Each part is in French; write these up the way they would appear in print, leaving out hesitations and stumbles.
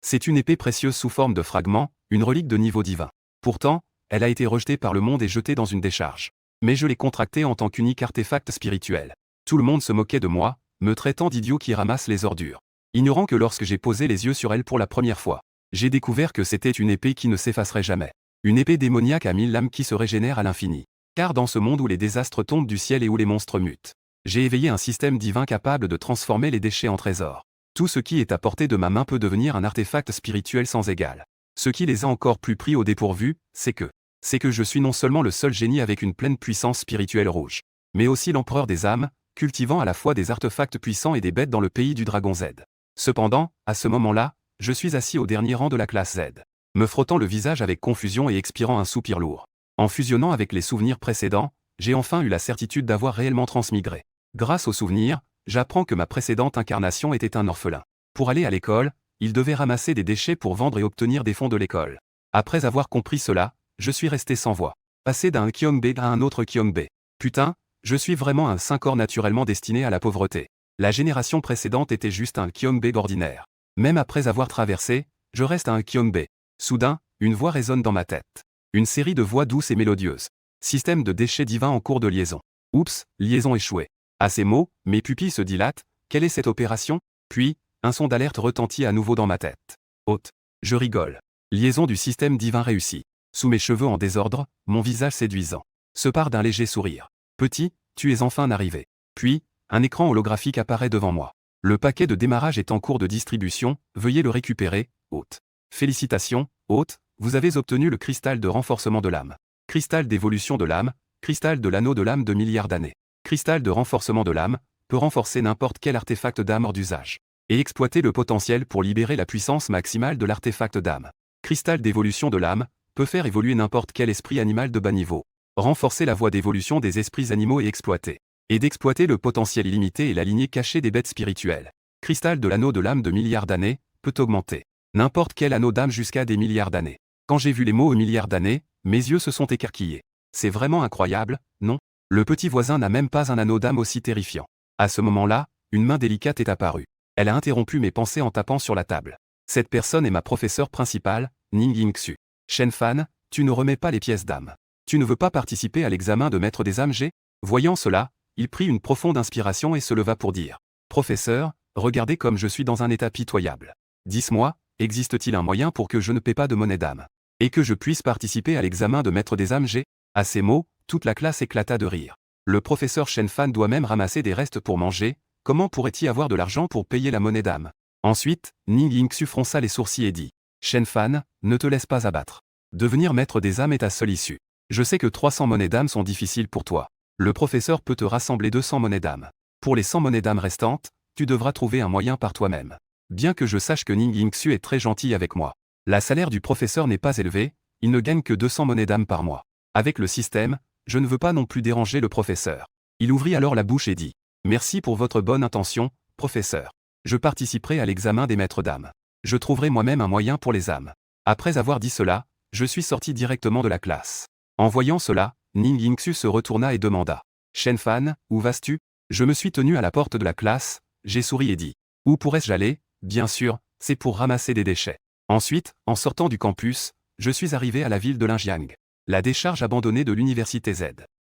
C'est une épée précieuse sous forme de fragment, une relique de niveau divin. Pourtant, elle a été rejetée par le monde et jetée dans une décharge. Mais je l'ai contractée en tant qu'unique artefact spirituel. Tout le monde se moquait de moi, me traitant d'idiot qui ramasse les ordures. Ignorant que lorsque j'ai posé les yeux sur elle pour la première fois, j'ai découvert que c'était une épée qui ne s'effacerait jamais. Une épée démoniaque à 1000 lames qui se régénère à l'infini. Car dans ce monde où les désastres tombent du ciel et où les monstres mutent, j'ai éveillé un système divin capable de transformer les déchets en trésors. Tout ce qui est à portée de ma main peut devenir un artefact spirituel sans égal. Ce qui les a encore plus pris au dépourvu, c'est que je suis non seulement le seul génie avec une pleine puissance spirituelle rouge, mais aussi l'empereur des âmes, cultivant à la fois des artefacts puissants et des bêtes dans le pays du dragon Z. Cependant, à ce moment-là, je suis assis au dernier rang de la classe Z, me frottant le visage avec confusion et expirant un soupir lourd. En fusionnant avec les souvenirs précédents, j'ai enfin eu la certitude d'avoir réellement transmigré. Grâce aux souvenirs, j'apprends que ma précédente incarnation était un orphelin. Pour aller à l'école, il devait ramasser des déchets pour vendre et obtenir des fonds de l'école. Après avoir compris cela, je suis resté sans voix. Passer d'un Kyongbe à un autre Kyongbe. Putain, je suis vraiment un saint corps naturellement destiné à la pauvreté. La génération précédente était juste un Kyongbe ordinaire. Même après avoir traversé, je reste un Kyongbe. Soudain, une voix résonne dans ma tête. Une série de voix douces et mélodieuses. Système de déchets divins en cours de liaison. Oups, liaison échouée. À ces mots, mes pupilles se dilatent. Quelle est cette opération? Puis, un son d'alerte retentit à nouveau dans ma tête. Haute. Je rigole. Liaison du système divin réussie. Sous mes cheveux en désordre, mon visage séduisant se part d'un léger sourire. Petit, tu es enfin arrivé. Puis, un écran holographique apparaît devant moi. Le paquet de démarrage est en cours de distribution, veuillez le récupérer, hôte. Félicitations, hôte, vous avez obtenu le cristal de renforcement de l'âme. Cristal d'évolution de l'âme, cristal de l'anneau de l'âme de milliards d'années. Cristal de renforcement de l'âme, peut renforcer n'importe quel artefact d'âme hors d'usage. Et exploiter le potentiel pour libérer la puissance maximale de l'artefact d'âme. Cristal d'évolution de l'âme, peut faire évoluer n'importe quel esprit animal de bas niveau. Renforcer la voie d'évolution des esprits animaux et exploiter. Et d'exploiter le potentiel illimité et la lignée cachée des bêtes spirituelles. Cristal de l'anneau de l'âme de milliards d'années, peut augmenter. N'importe quel anneau d'âme jusqu'à des milliards d'années. Quand j'ai vu les mots milliards d'années, mes yeux se sont écarquillés. C'est vraiment incroyable, non? Le petit voisin n'a même pas un anneau d'âme aussi terrifiant. À ce moment-là, une main délicate est apparue. Elle a interrompu mes pensées en tapant sur la table. Cette personne est ma professeure principale, Ning Yingxu. Shen Fan, tu ne remets pas les pièces d'âme. Tu ne veux pas participer à l'examen de maître des âmes G? Voyant cela, il prit une profonde inspiration et se leva pour dire. Professeur, regardez comme je suis dans un état pitoyable. Dis-moi, existe-t-il un moyen pour que je ne paie pas de monnaie d'âme? Et que je puisse participer à l'examen de maître des âmes G? À ces mots, toute la classe éclata de rire. Le professeur Shen Fan doit même ramasser des restes pour manger, comment pourrait-il avoir de l'argent pour payer la monnaie d'âme? Ensuite, Ning Yingxu fronça les sourcils et dit. Shen Fan, ne te laisse pas abattre. Devenir maître des âmes est ta seule issue. Je sais que 300 monnaies d'âme sont difficiles pour toi. Le professeur peut te rassembler 200 monnaies d'âme. Pour les 100 monnaies d'âme restantes, tu devras trouver un moyen par toi-même. Bien que je sache que Ning Yingxu est très gentil avec moi. Le salaire du professeur n'est pas élevé, il ne gagne que 200 monnaies d'âme par mois. Avec le système, je ne veux pas non plus déranger le professeur. Il ouvrit alors la bouche et dit. Merci pour votre bonne intention, professeur. Je participerai à l'examen des maîtres d'âme. Je trouverai moi-même un moyen pour les âmes. Après avoir dit cela, je suis sorti directement de la classe. En voyant cela, Ning Yingxu se retourna et demanda. Shen Fan, où vas-tu? Je me suis tenu à la porte de la classe, j'ai souri et dit. Où pourrais-je aller? Bien sûr, c'est pour ramasser des déchets. Ensuite, en sortant du campus, je suis arrivé à la ville de Linjiang. La décharge abandonnée de l'université Z.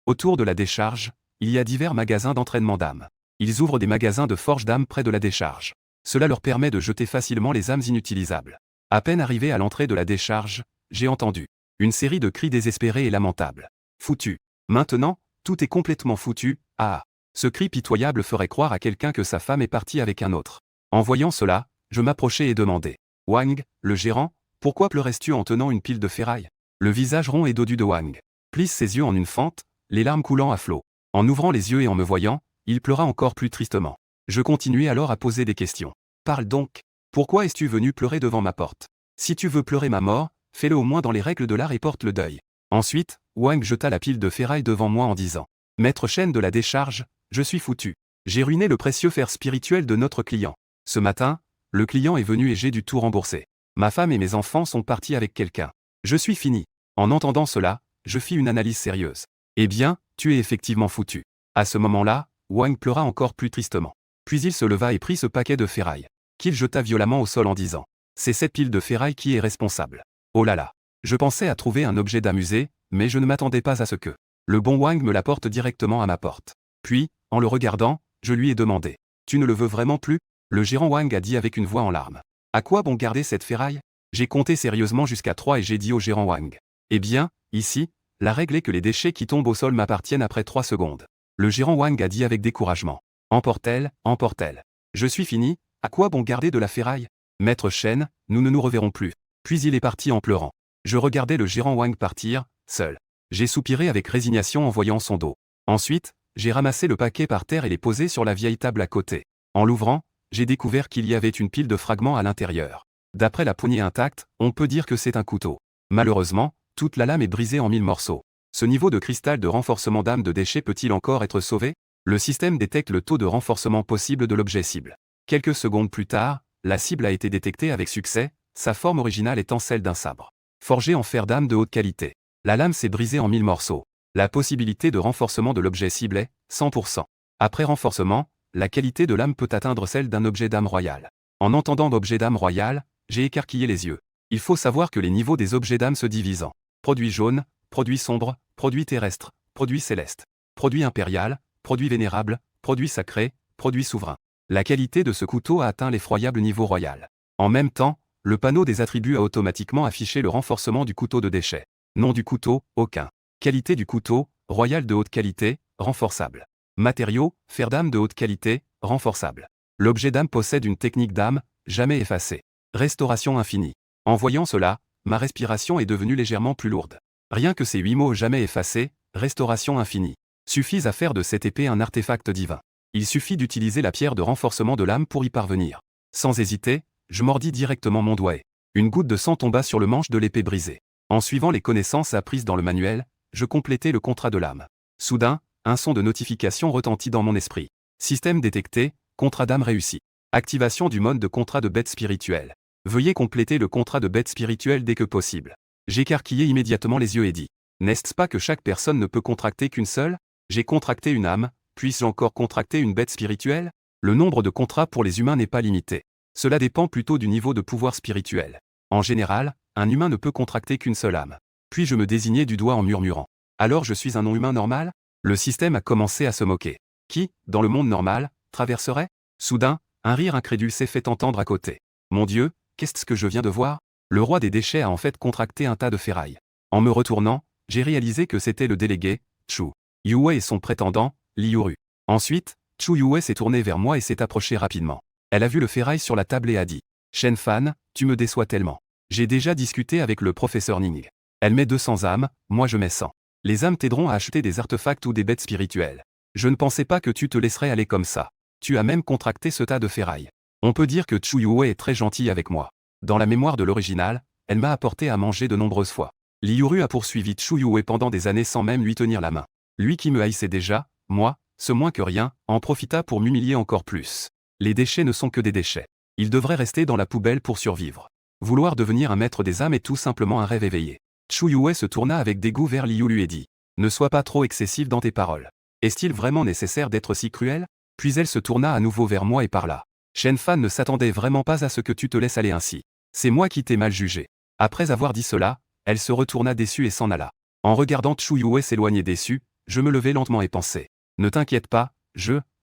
Autour de la décharge, il y a divers magasins d'entraînement d'âmes. Ils ouvrent des magasins de forge d'âmes près de la décharge. Cela leur permet de jeter facilement les âmes inutilisables. À peine arrivé à l'entrée de la décharge, j'ai entendu une série de cris désespérés et lamentables. Foutu. Maintenant, tout est complètement foutu, ah. Ce cri pitoyable ferait croire à quelqu'un que sa femme est partie avec un autre. En voyant cela, je m'approchai et demandai. Wang, le gérant, pourquoi pleurais-tu en tenant une pile de ferraille? Le visage rond et dodu de Wang plisse ses yeux en une fente, les larmes coulant à flot. En ouvrant les yeux et en me voyant, il pleura encore plus tristement. Je continuai alors à poser des questions. Parle donc. Pourquoi es-tu venu pleurer devant ma porte? Si tu veux pleurer ma mort, fais-le au moins dans les règles de l'art et porte le deuil. Ensuite, Wang jeta la pile de ferraille devant moi en disant. Maître Shen de la décharge, je suis foutu. J'ai ruiné le précieux fer spirituel de notre client. Ce matin, le client est venu et j'ai dû tout rembourser. Ma femme et mes enfants sont partis avec quelqu'un. Je suis fini. En entendant cela, je fis une analyse sérieuse. Eh bien, tu es effectivement foutu. À ce moment-là, Wang pleura encore plus tristement. Puis il se leva et prit ce paquet de ferraille, qu'il jeta violemment au sol en disant. C'est cette pile de ferraille qui est responsable. Oh là là. Je pensais à trouver un objet d'amusé, mais je ne m'attendais pas à ce que le bon Wang me l'apporte directement à ma porte. Puis, en le regardant, je lui ai demandé. Tu ne le veux vraiment plus? Le gérant Wang a dit avec une voix en larmes. À quoi bon garder cette ferraille? J'ai compté sérieusement jusqu'à 3 et j'ai dit au gérant Wang. Eh bien, ici, la règle est que les déchets qui tombent au sol m'appartiennent après 3 secondes. Le gérant Wang a dit avec découragement. Emporte-t-elle, emporte-t-elle. Je suis fini, à quoi bon garder de la ferraille? Maître Shen, nous ne nous reverrons plus. Puis il est parti en pleurant. Je regardais le gérant Wang partir, seul. J'ai soupiré avec résignation en voyant son dos. Ensuite, j'ai ramassé le paquet par terre et l'ai posé sur la vieille table à côté. En l'ouvrant, j'ai découvert qu'il y avait une pile de fragments à l'intérieur. D'après la poignée intacte, on peut dire que c'est un couteau. Malheureusement, toute la lame est brisée en 1000 morceaux. Ce niveau de cristal de renforcement d'âme de déchets peut-il encore être sauvé? Le système détecte le taux de renforcement possible de l'objet cible. Quelques secondes plus tard, la cible a été détectée avec succès, sa forme originale étant celle d'un sabre. Forgé en fer d'âme de haute qualité. La lame s'est brisée en 1000 morceaux. La possibilité de renforcement de l'objet cible est 100%. Après renforcement, la qualité de lame peut atteindre celle d'un objet d'âme royale. En entendant l'objet d'âme royale, j'ai écarquillé les yeux. Il faut savoir que les niveaux des objets d'âme se divisent en produit jaune, produit sombre, produit terrestre, produit céleste, produit impérial, produit vénérable, produit sacré, produit souverain. La qualité de ce couteau a atteint l'effroyable niveau royal. En même temps, le panneau des attributs a automatiquement affiché le renforcement du couteau de déchet. Nom du couteau, aucun. Qualité du couteau, royal de haute qualité, renforçable. Matériaux, fer d'âme de haute qualité, renforçable. L'objet d'âme possède une technique d'âme, jamais effacée. Restauration infinie. En voyant cela, ma respiration est devenue légèrement plus lourde. Rien que ces 8 mots jamais effacés, restauration infinie, suffisent à faire de cette épée un artefact divin. Il suffit d'utiliser la pierre de renforcement de l'âme pour y parvenir. Sans hésiter, je mordis directement mon doigt et une goutte de sang tomba sur le manche de l'épée brisée. En suivant les connaissances apprises dans le manuel, je complétais le contrat de l'âme. Soudain, un son de notification retentit dans mon esprit. Système détecté, contrat d'âme réussi. Activation du mode de contrat de bête spirituelle. Veuillez compléter le contrat de bête spirituelle dès que possible. J'écarquillai immédiatement les yeux et dis. N'est-ce pas que chaque personne ne peut contracter qu'une seule? J'ai contracté une âme, puis-je encore contracter une bête spirituelle? Le nombre de contrats pour les humains n'est pas limité. Cela dépend plutôt du niveau de pouvoir spirituel. En général, un humain ne peut contracter qu'une seule âme. Puis je me désignai du doigt en murmurant. Alors je suis un non-humain normal? Le système a commencé à se moquer. Qui, dans le monde normal, traverserait? Soudain, un rire incrédule s'est fait entendre à côté. Mon Dieu, qu'est-ce que je viens de voir? Le roi des déchets a en fait contracté un tas de ferraille. En me retournant, j'ai réalisé que c'était le délégué, Chu Yue et son prétendant, Liuru. Ensuite, Chu Yue s'est tournée vers moi et s'est approchée rapidement. Elle a vu le ferraille sur la table et a dit. Shen Fan, tu me déçois tellement. J'ai déjà discuté avec le professeur Ning. Elle met 200 âmes, moi je mets 100. Les âmes t'aideront à acheter des artefacts ou des bêtes spirituelles. Je ne pensais pas que tu te laisserais aller comme ça. Tu as même contracté ce tas de ferraille. On peut dire que Chu Yue est très gentille avec moi. Dans la mémoire de l'original, elle m'a apporté à manger de nombreuses fois. Liuru a poursuivi Chu Yue pendant des années sans même lui tenir la main. Lui qui me haïssait déjà, moi, ce moins que rien, en profita pour m'humilier encore plus. Les déchets ne sont que des déchets. Ils devraient rester dans la poubelle pour survivre. Vouloir devenir un maître des âmes est tout simplement un rêve éveillé. Chu Yue se tourna avec dégoût vers Liuru et dit. Ne sois pas trop excessif dans tes paroles. Est-il vraiment nécessaire d'être si cruel? Puis elle se tourna à nouveau vers moi et parla. Shen Fan ne s'attendait vraiment pas à ce que tu te laisses aller ainsi. C'est moi qui t'ai mal jugé. Après avoir dit cela, elle se retourna déçue et s'en alla. En regardant Chu Yue s'éloigner déçu, je me levai lentement et pensai. Ne t'inquiète pas,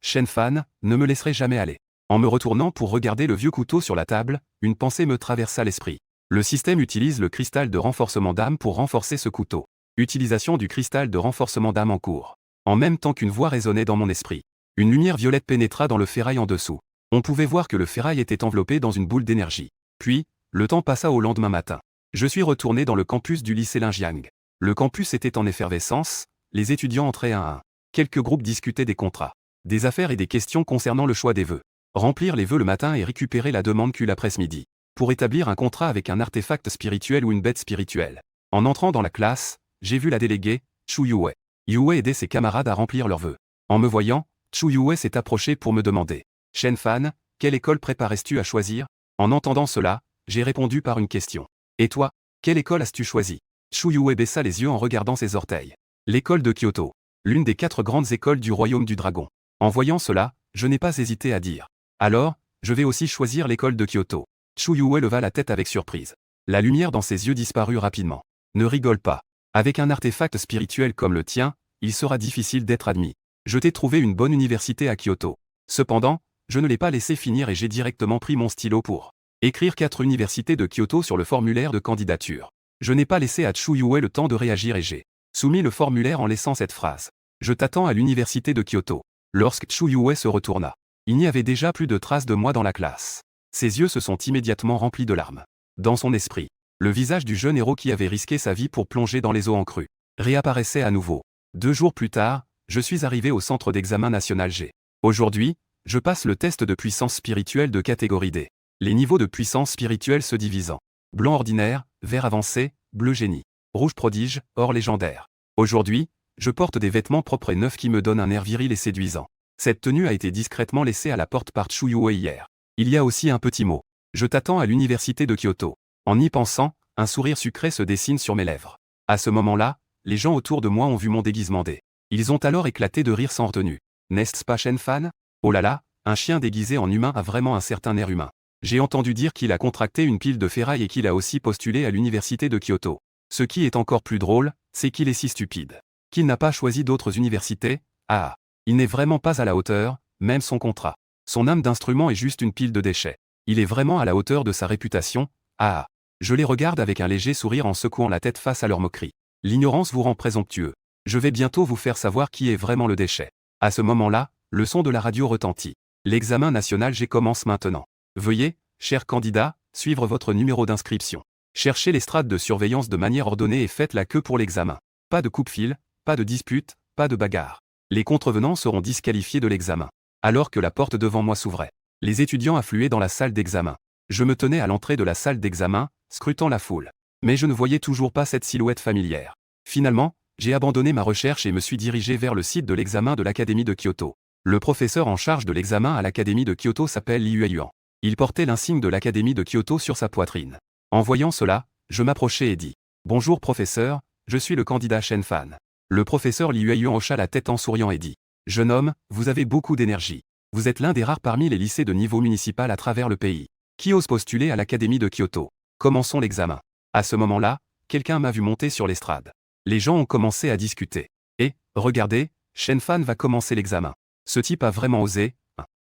Shen Fan, ne me laisserai jamais aller. En me retournant pour regarder le vieux couteau sur la table, une pensée me traversa l'esprit. Le système utilise le cristal de renforcement d'âme pour renforcer ce couteau. Utilisation du cristal de renforcement d'âme en cours. En même temps qu'une voix résonnait dans mon esprit. Une lumière violette pénétra dans le ferraille en dessous. On pouvait voir que le ferraille était enveloppé dans une boule d'énergie. Puis, le temps passa au lendemain matin. Je suis retourné dans le campus du lycée Linjiang. Le campus était en effervescence, les étudiants entraient un à un. Quelques groupes discutaient des contrats, des affaires et des questions concernant le choix des vœux. Remplir les vœux le matin et récupérer la demande Q l'après-midi. Pour établir un contrat avec un artefact spirituel ou une bête spirituelle. En entrant dans la classe, j'ai vu la déléguée, Chu Yue. Yue aidait ses camarades à remplir leurs vœux. En me voyant, Chu Yue s'est approché pour me demander. Shen Fan, quelle école préparais-tu à choisir? En entendant cela, j'ai répondu par une question. Et toi, quelle école as-tu choisi? Chu Yue baissa les yeux en regardant ses orteils. L'école de Kyoto. L'une des 4 grandes écoles du royaume du dragon. En voyant cela, je n'ai pas hésité à dire. Alors, je vais aussi choisir l'école de Kyoto. Chu Yue leva la tête avec surprise. La lumière dans ses yeux disparut rapidement. Ne rigole pas. Avec un artefact spirituel comme le tien, il sera difficile d'être admis. Je t'ai trouvé une bonne université à Kyoto. Cependant, je ne l'ai pas laissé finir et j'ai directement pris mon stylo pour écrire 4 universités de Kyoto sur le formulaire de candidature. Je n'ai pas laissé à Chu Yue le temps de réagir et j'ai soumis le formulaire en laissant cette phrase. Je t'attends à l'université de Kyoto. Lorsque Chu Yue se retourna, il n'y avait déjà plus de traces de moi dans la classe. Ses yeux se sont immédiatement remplis de larmes. Dans son esprit, le visage du jeune héros qui avait risqué sa vie pour plonger dans les eaux en crue réapparaissait à nouveau. 2 jours plus tard, je suis arrivé au centre d'examen national G. Aujourd'hui, je passe le test de puissance spirituelle de catégorie D. Les niveaux de puissance spirituelle se divisent en blanc ordinaire, vert avancé, bleu génie, rouge prodige, or légendaire. Aujourd'hui, je porte des vêtements propres et neufs qui me donnent un air viril et séduisant. Cette tenue a été discrètement laissée à la porte par Chu Yue hier. Il y a aussi un petit mot. Je t'attends à l'université de Kyoto. En y pensant, un sourire sucré se dessine sur mes lèvres. À ce moment-là, les gens autour de moi ont vu mon déguisement D. Ils ont alors éclaté de rire sans retenue. N'est-ce pas Shen Fan? Oh là là, un chien déguisé en humain a vraiment un certain air humain. J'ai entendu dire qu'il a contracté une pile de ferraille et qu'il a aussi postulé à l'université de Kyoto. Ce qui est encore plus drôle, c'est qu'il est si stupide qu'il n'a pas choisi d'autres universités. Ah, il n'est vraiment pas à la hauteur, même son contrat. Son âme d'instrument est juste une pile de déchets. Il est vraiment à la hauteur de sa réputation. Ah, je les regarde avec un léger sourire en secouant la tête face à leur moquerie. L'ignorance vous rend présomptueux. Je vais bientôt vous faire savoir qui est vraiment le déchet. À ce moment-là, le son de la radio retentit. L'examen national G commence maintenant. Veuillez, chers candidats, suivre votre numéro d'inscription. Cherchez les strates de surveillance de manière ordonnée et faites la queue pour l'examen. Pas de coupe-fil, pas de dispute, pas de bagarre. Les contrevenants seront disqualifiés de l'examen. Alors que la porte devant moi s'ouvrait, les étudiants affluaient dans la salle d'examen. Je me tenais à l'entrée de la salle d'examen, scrutant la foule. Mais je ne voyais toujours pas cette silhouette familière. Finalement, j'ai abandonné ma recherche et me suis dirigé vers le site de l'examen de l'Académie de Kyoto. Le professeur en charge de l'examen à l'Académie de Kyoto s'appelle Li Yueyuan. Il portait l'insigne de l'Académie de Kyoto sur sa poitrine. En voyant cela, je m'approchai et dis « Bonjour professeur, je suis le candidat Shen Fan ». Le professeur Li Yueyuan hocha la tête en souriant et dit « Jeune homme, vous avez beaucoup d'énergie. Vous êtes l'un des rares parmi les lycées de niveau municipal à travers le pays qui ose postuler à l'Académie de Kyoto. Commençons l'examen. » À ce moment-là, quelqu'un m'a vu monter sur l'estrade. Les gens ont commencé à discuter. Et, regardez, Shen Fan va commencer l'examen. Ce type a vraiment osé.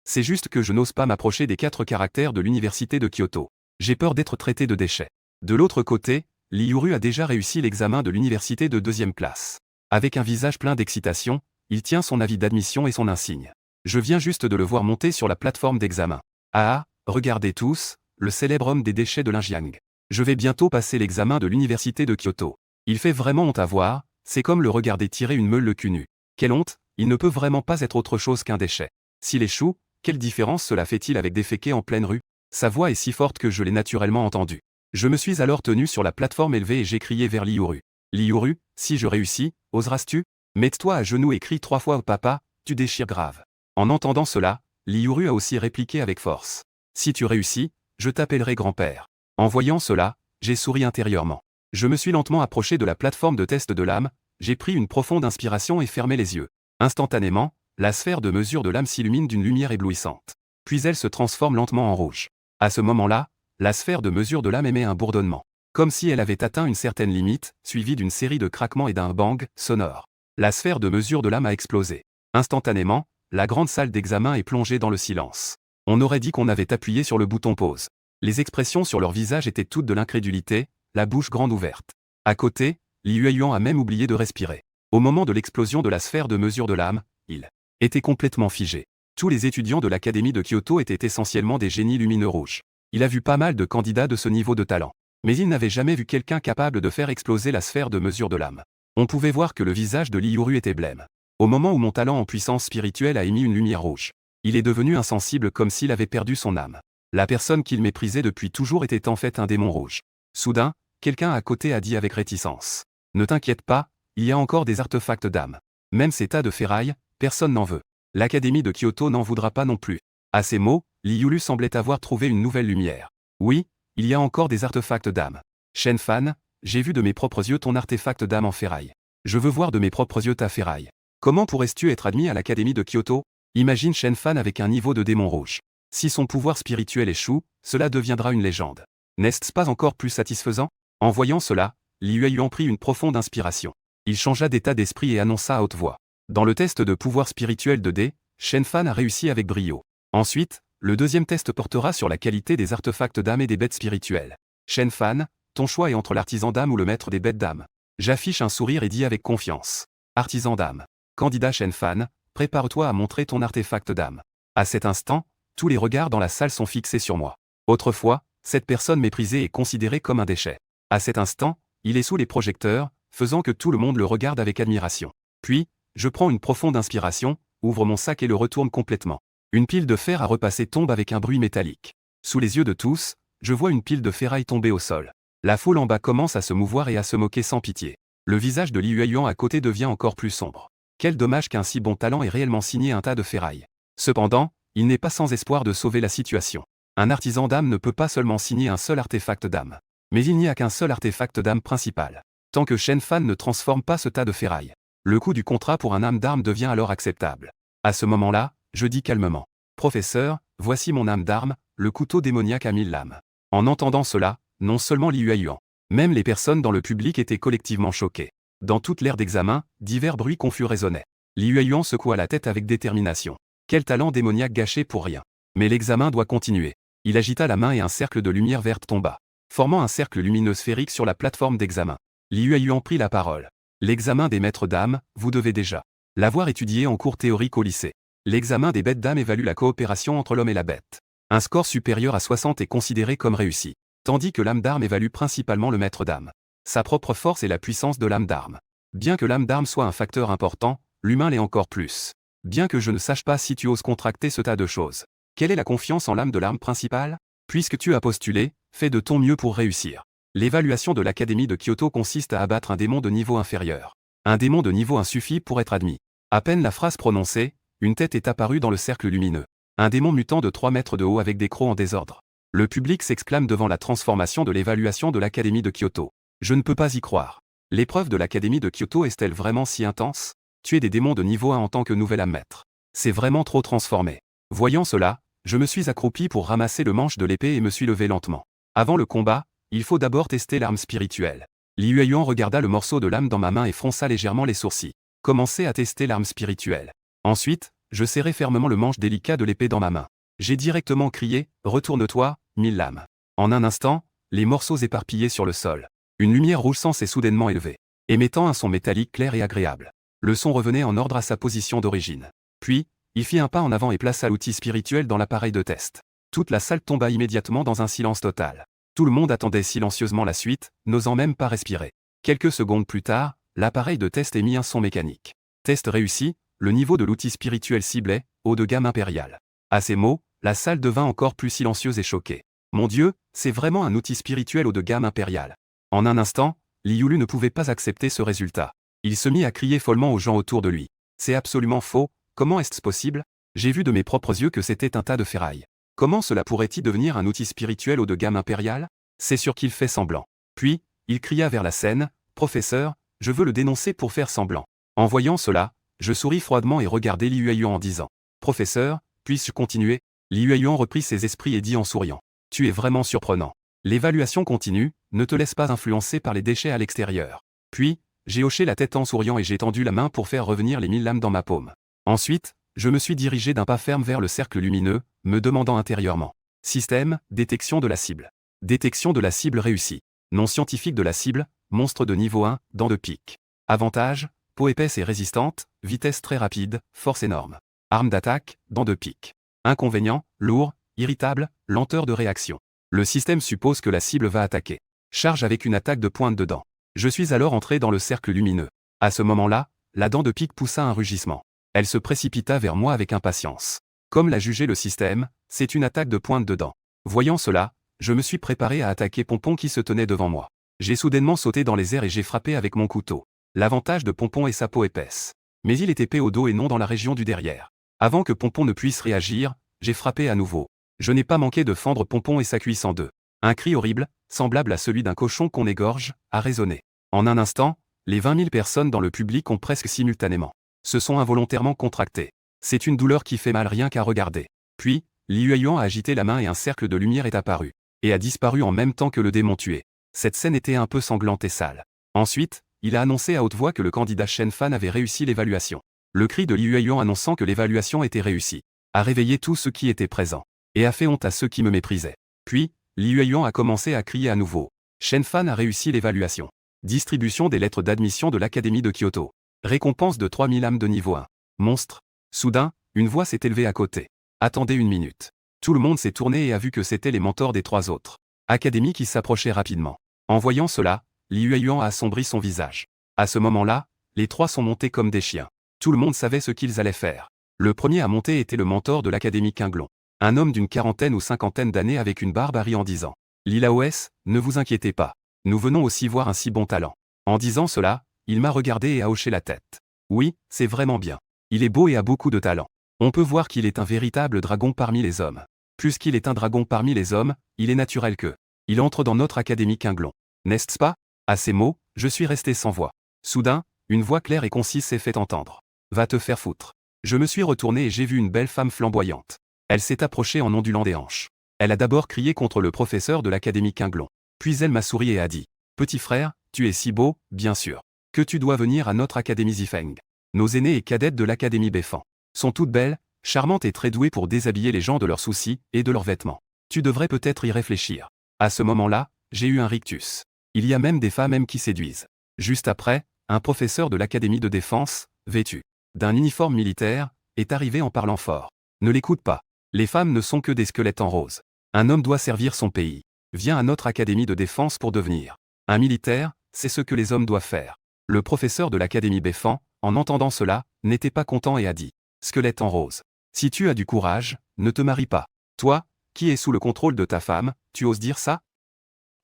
C'est juste que je n'ose pas m'approcher des 4 caractères de l'université de Kyoto. J'ai peur d'être traité de déchet. De l'autre côté, Li Yuru a déjà réussi l'examen de l'université de 2e classe. Avec un visage plein d'excitation, il tient son avis d'admission et son insigne. Je viens juste de le voir monter sur la plateforme d'examen. Ah, regardez tous, le célèbre homme des déchets de l'Injiang. Je vais bientôt passer l'examen de l'université de Kyoto. Il fait vraiment honte à voir, c'est comme le regarder tirer une meule le cul nu. Quelle honte, il ne peut vraiment pas être autre chose qu'un déchet. S'il échoue, quelle différence cela fait-il avec déféquer en pleine rue? Sa voix est si forte que je l'ai naturellement entendue. Je me suis alors tenu sur la plateforme élevée et j'ai crié vers Li Yuru. Li Yuru, si je réussis, oseras-tu? Mets-toi à genoux et crie 3 fois au papa, tu déchires grave. En entendant cela, Li Yuru a aussi répliqué avec force. Si tu réussis, je t'appellerai grand-père. En voyant cela, j'ai souri intérieurement. Je me suis lentement approché de la plateforme de test de l'âme, j'ai pris une profonde inspiration et fermé les yeux. Instantanément, la sphère de mesure de l'âme s'illumine d'une lumière éblouissante. Puis elle se transforme lentement en rouge. À ce moment-là, la sphère de mesure de l'âme émet un bourdonnement. Comme si elle avait atteint une certaine limite, suivie d'une série de craquements et d'un bang sonore. La sphère de mesure de l'âme a explosé. Instantanément, la grande salle d'examen est plongée dans le silence. On aurait dit qu'on avait appuyé sur le bouton pause. Les expressions sur leur visage étaient toutes de l'incrédulité, la bouche grande ouverte. À côté, Li Yueyuan a même oublié de respirer. Au moment de l'explosion de la sphère de mesure de l'âme, il était complètement figé. Tous les étudiants de l'Académie de Kyoto étaient essentiellement des génies lumineux rouges. Il a vu pas mal de candidats de ce niveau de talent. Mais il n'avait jamais vu quelqu'un capable de faire exploser la sphère de mesure de l'âme. On pouvait voir que le visage de Li Yuru était blême. Au moment où mon talent en puissance spirituelle a émis une lumière rouge, il est devenu insensible comme s'il avait perdu son âme. La personne qu'il méprisait depuis toujours était en fait un démon rouge. Soudain, quelqu'un à côté a dit avec réticence. Ne t'inquiète pas, il y a encore des artefacts d'âme. Même ces tas de ferraille, personne n'en veut. L'Académie de Kyoto n'en voudra pas non plus. À ces mots, Li Yulu semblait avoir trouvé une nouvelle lumière. Oui, il y a encore des artefacts d'âme. Shen Fan, j'ai vu de mes propres yeux ton artefact d'âme en ferraille. Je veux voir de mes propres yeux ta ferraille. Comment pourrais-tu être admis à l'Académie de Kyoto? Imagine Shen Fan avec un niveau de démon rouge. Si son pouvoir spirituel échoue, cela deviendra une légende. N'est-ce pas encore plus satisfaisant? En voyant cela, Li Yuan prit une profonde inspiration. Il changea d'état d'esprit et annonça à haute voix. Dans le test de pouvoir spirituel 2D, Shen Fan a réussi avec brio. Ensuite, le deuxième test portera sur la qualité des artefacts d'âme et des bêtes spirituelles. Shen Fan, ton choix est entre l'artisan d'âme ou le maître des bêtes d'âme. J'affiche un sourire et dis avec confiance. Artisan d'âme. Candidat Shen Fan, prépare-toi à montrer ton artefact d'âme. À cet instant, tous les regards dans la salle sont fixés sur moi. Autrefois, cette personne méprisée est considérée comme un déchet. À cet instant, il est sous les projecteurs, faisant que tout le monde le regarde avec admiration. Puis, je prends une profonde inspiration, ouvre mon sac et le retourne complètement. Une pile de fer à repasser tombe avec un bruit métallique. Sous les yeux de tous, je vois une pile de ferraille tomber au sol. La foule en bas commence à se mouvoir et à se moquer sans pitié. Le visage de Li Yuan à côté devient encore plus sombre. Quel dommage qu'un si bon talent ait réellement signé un tas de ferraille. Cependant, il n'est pas sans espoir de sauver la situation. Un artisan d'âme ne peut pas seulement signer un seul artefact d'âme. Mais il n'y a qu'un seul artefact d'âme principal. Tant que Shen Fan ne transforme pas ce tas de ferraille, le coût du contrat pour un âme d'arme devient alors acceptable. À ce moment-là, je dis calmement. Professeur, voici mon âme d'arme, le couteau démoniaque à 1000 lames. En entendant cela, non seulement Li Yuan, même les personnes dans le public étaient collectivement choquées. Dans toute l'ère d'examen, divers bruits confus résonnaient. Li Yuan secoua la tête avec détermination. Quel talent démoniaque gâché pour rien. Mais l'examen doit continuer. Il agita la main et un cercle de lumière verte tomba, formant un cercle lumineux sphérique sur la plateforme d'examen. Li Yuan prit la parole. L'examen des maîtres d'âme, vous devez déjà l'avoir étudié en cours théorique au lycée. L'examen des bêtes d'âme évalue la coopération entre l'homme et la bête. Un score supérieur à 60 est considéré comme réussi, tandis que l'âme d'arme évalue principalement le maître d'âme, sa propre force et la puissance de l'âme d'arme. Bien que l'âme d'arme soit un facteur important, l'humain l'est encore plus. Bien que je ne sache pas si tu oses contracter ce tas de choses. Quelle est la confiance en l'âme de l'arme principale? Puisque tu as postulé, fais de ton mieux pour réussir. L'évaluation de l'Académie de Kyoto consiste à abattre un démon de niveau inférieur. Un démon de niveau 1 suffit pour être admis. À peine la phrase prononcée, une tête est apparue dans le cercle lumineux. Un démon mutant de 3 mètres de haut avec des crocs en désordre. Le public s'exclame devant la transformation de l'évaluation de l'Académie de Kyoto. Je ne peux pas y croire. L'épreuve de l'Académie de Kyoto est-elle vraiment si intense? Tuer des démons de niveau 1 en tant que nouvel âme maître. C'est vraiment trop transformé. Voyant cela, je me suis accroupi pour ramasser le manche de l'épée et me suis levé lentement. Avant le combat, il faut d'abord tester l'arme spirituelle. Li Yuan regarda le morceau de lame dans ma main et fronça légèrement les sourcils. Commencez à tester l'arme spirituelle. Ensuite, je serrai fermement le manche délicat de l'épée dans ma main. J'ai directement crié, retourne-toi, 1000 lames. En un instant, les morceaux éparpillés sur le sol. Une lumière rougeante s'est soudainement élevée, émettant un son métallique clair et agréable. Le son revenait en ordre à sa position d'origine. Puis, il fit un pas en avant et plaça l'outil spirituel dans l'appareil de test. Toute la salle tomba immédiatement dans un silence total. Tout le monde attendait silencieusement la suite, n'osant même pas respirer. Quelques secondes plus tard, l'appareil de test émit un son mécanique. Test réussi, le niveau de l'outil spirituel ciblait, haut de gamme impérial. À ces mots, la salle devint encore plus silencieuse et choquée. Mon Dieu, c'est vraiment un outil spirituel haut de gamme impérial. En un instant, Li Yuan ne pouvait pas accepter ce résultat. Il se mit à crier follement aux gens autour de lui. C'est absolument faux, comment est-ce possible? J'ai vu de mes propres yeux que c'était un tas de ferraille. Comment cela pourrait-il devenir un outil spirituel haut de gamme impérial? C'est sûr qu'il fait semblant. Puis, il cria vers la scène, professeur, je veux le dénoncer pour faire semblant. En voyant cela, je souris froidement et regardai Li Yuan en disant, professeur, puis-je continuer? Li Yuan reprit ses esprits et dit en souriant, tu es vraiment surprenant. L'évaluation continue, ne te laisse pas influencer par les déchets à l'extérieur. Puis, j'ai hoché la tête en souriant et j'ai tendu la main pour faire revenir les 1000 lames dans ma paume. Ensuite, je me suis dirigé d'un pas ferme vers le cercle lumineux, me demandant intérieurement. Système, détection de la cible. Détection de la cible réussie. Nom scientifique de la cible, monstre de niveau 1, dents de pique. Avantage, peau épaisse et résistante, vitesse très rapide, force énorme. Arme d'attaque, dents de pique. Inconvénient, lourd, irritable, lenteur de réaction. Le système suppose que la cible va attaquer. Charge avec une attaque de pointe de dent. Je suis alors entré dans le cercle lumineux. À ce moment-là, la dent de pique poussa un rugissement. Elle se précipita vers moi avec impatience. Comme l'a jugé le système, c'est une attaque de pointe de dent. Voyant cela, je me suis préparé à attaquer Pompon qui se tenait devant moi. J'ai soudainement sauté dans les airs et j'ai frappé avec mon couteau. L'avantage de Pompon est sa peau épaisse. Mais il est épais au dos et non dans la région du derrière. Avant que Pompon ne puisse réagir, j'ai frappé à nouveau. Je n'ai pas manqué de fendre Pompon et sa cuisse en deux. Un cri horrible, semblable à celui d'un cochon qu'on égorge, a résonné. En un instant, les 20 000 personnes dans le public ont presque simultanément se sont involontairement contractées. C'est une douleur qui fait mal rien qu'à regarder. Puis, Li Yueyuan a agité la main et un cercle de lumière est apparu. Et a disparu en même temps que le démon tué. Cette scène était un peu sanglante et sale. Ensuite, il a annoncé à haute voix que le candidat Shen Fan avait réussi l'évaluation. Le cri de Li Yueyuan annonçant que l'évaluation était réussie a réveillé tous ceux qui étaient présents. Et a fait honte à ceux qui me méprisaient. Puis, Li Yueyuan a commencé à crier à nouveau. Shen Fan a réussi l'évaluation. Distribution des lettres d'admission de l'Académie de Kyoto. Récompense de 3000 âmes de niveau 1. Monstre. Soudain, une voix s'est élevée à côté. Attendez une minute. Tout le monde s'est tourné et a vu que c'étaient les mentors des 3 autres académies qui s'approchaient rapidement. En voyant cela, Li Yueyuan a assombri son visage. À ce moment-là, les 3 sont montés comme des chiens. Tout le monde savait ce qu'ils allaient faire. Le premier à monter était le mentor de l'Académie Qinglong. Un homme d'une quarantaine ou cinquantaine d'années avec une barbarie en disant « Lilaos, ne vous inquiétez pas. Nous venons aussi voir un si bon talent. » En disant cela, il m'a regardé et a hoché la tête. Oui, c'est vraiment bien. Il est beau et a beaucoup de talent. On peut voir qu'il est un véritable dragon parmi les hommes. Plus qu'il est un dragon parmi les hommes, il est naturel que il entre dans notre Académie Qinglong. N'est-ce pas? À ces mots, je suis resté sans voix. Soudain, une voix claire et concise s'est fait entendre. Va te faire foutre. Je me suis retourné et j'ai vu une belle femme flamboyante. Elle s'est approchée en ondulant des hanches. Elle a d'abord crié contre le professeur de l'Académie Qinglong. Puis elle m'a souri et a dit « Petit frère, tu es si beau, bien sûr, que tu dois venir à notre Académie Zifeng. Nos aînés et cadettes de l'Académie Befan sont toutes belles, charmantes et très douées pour déshabiller les gens de leurs soucis et de leurs vêtements. Tu devrais peut-être y réfléchir. » À ce moment-là, j'ai eu un rictus. Il y a même des femmes qui séduisent. Juste après, un professeur de l'Académie de défense, vêtu d'un uniforme militaire, est arrivé en parlant fort. Ne l'écoute pas. Les femmes ne sont que des squelettes en rose. Un homme doit servir son pays. Viens à notre Académie de défense pour devenir un militaire, c'est ce que les hommes doivent faire. Le professeur de l'Académie Befan, en entendant cela, n'était pas content et a dit « Squelette en rose. Si tu as du courage, ne te marie pas. Toi, qui es sous le contrôle de ta femme, tu oses dire ça?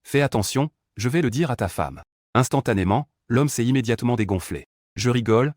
Fais attention, je vais le dire à ta femme. » Instantanément, l'homme s'est immédiatement dégonflé. Je rigole,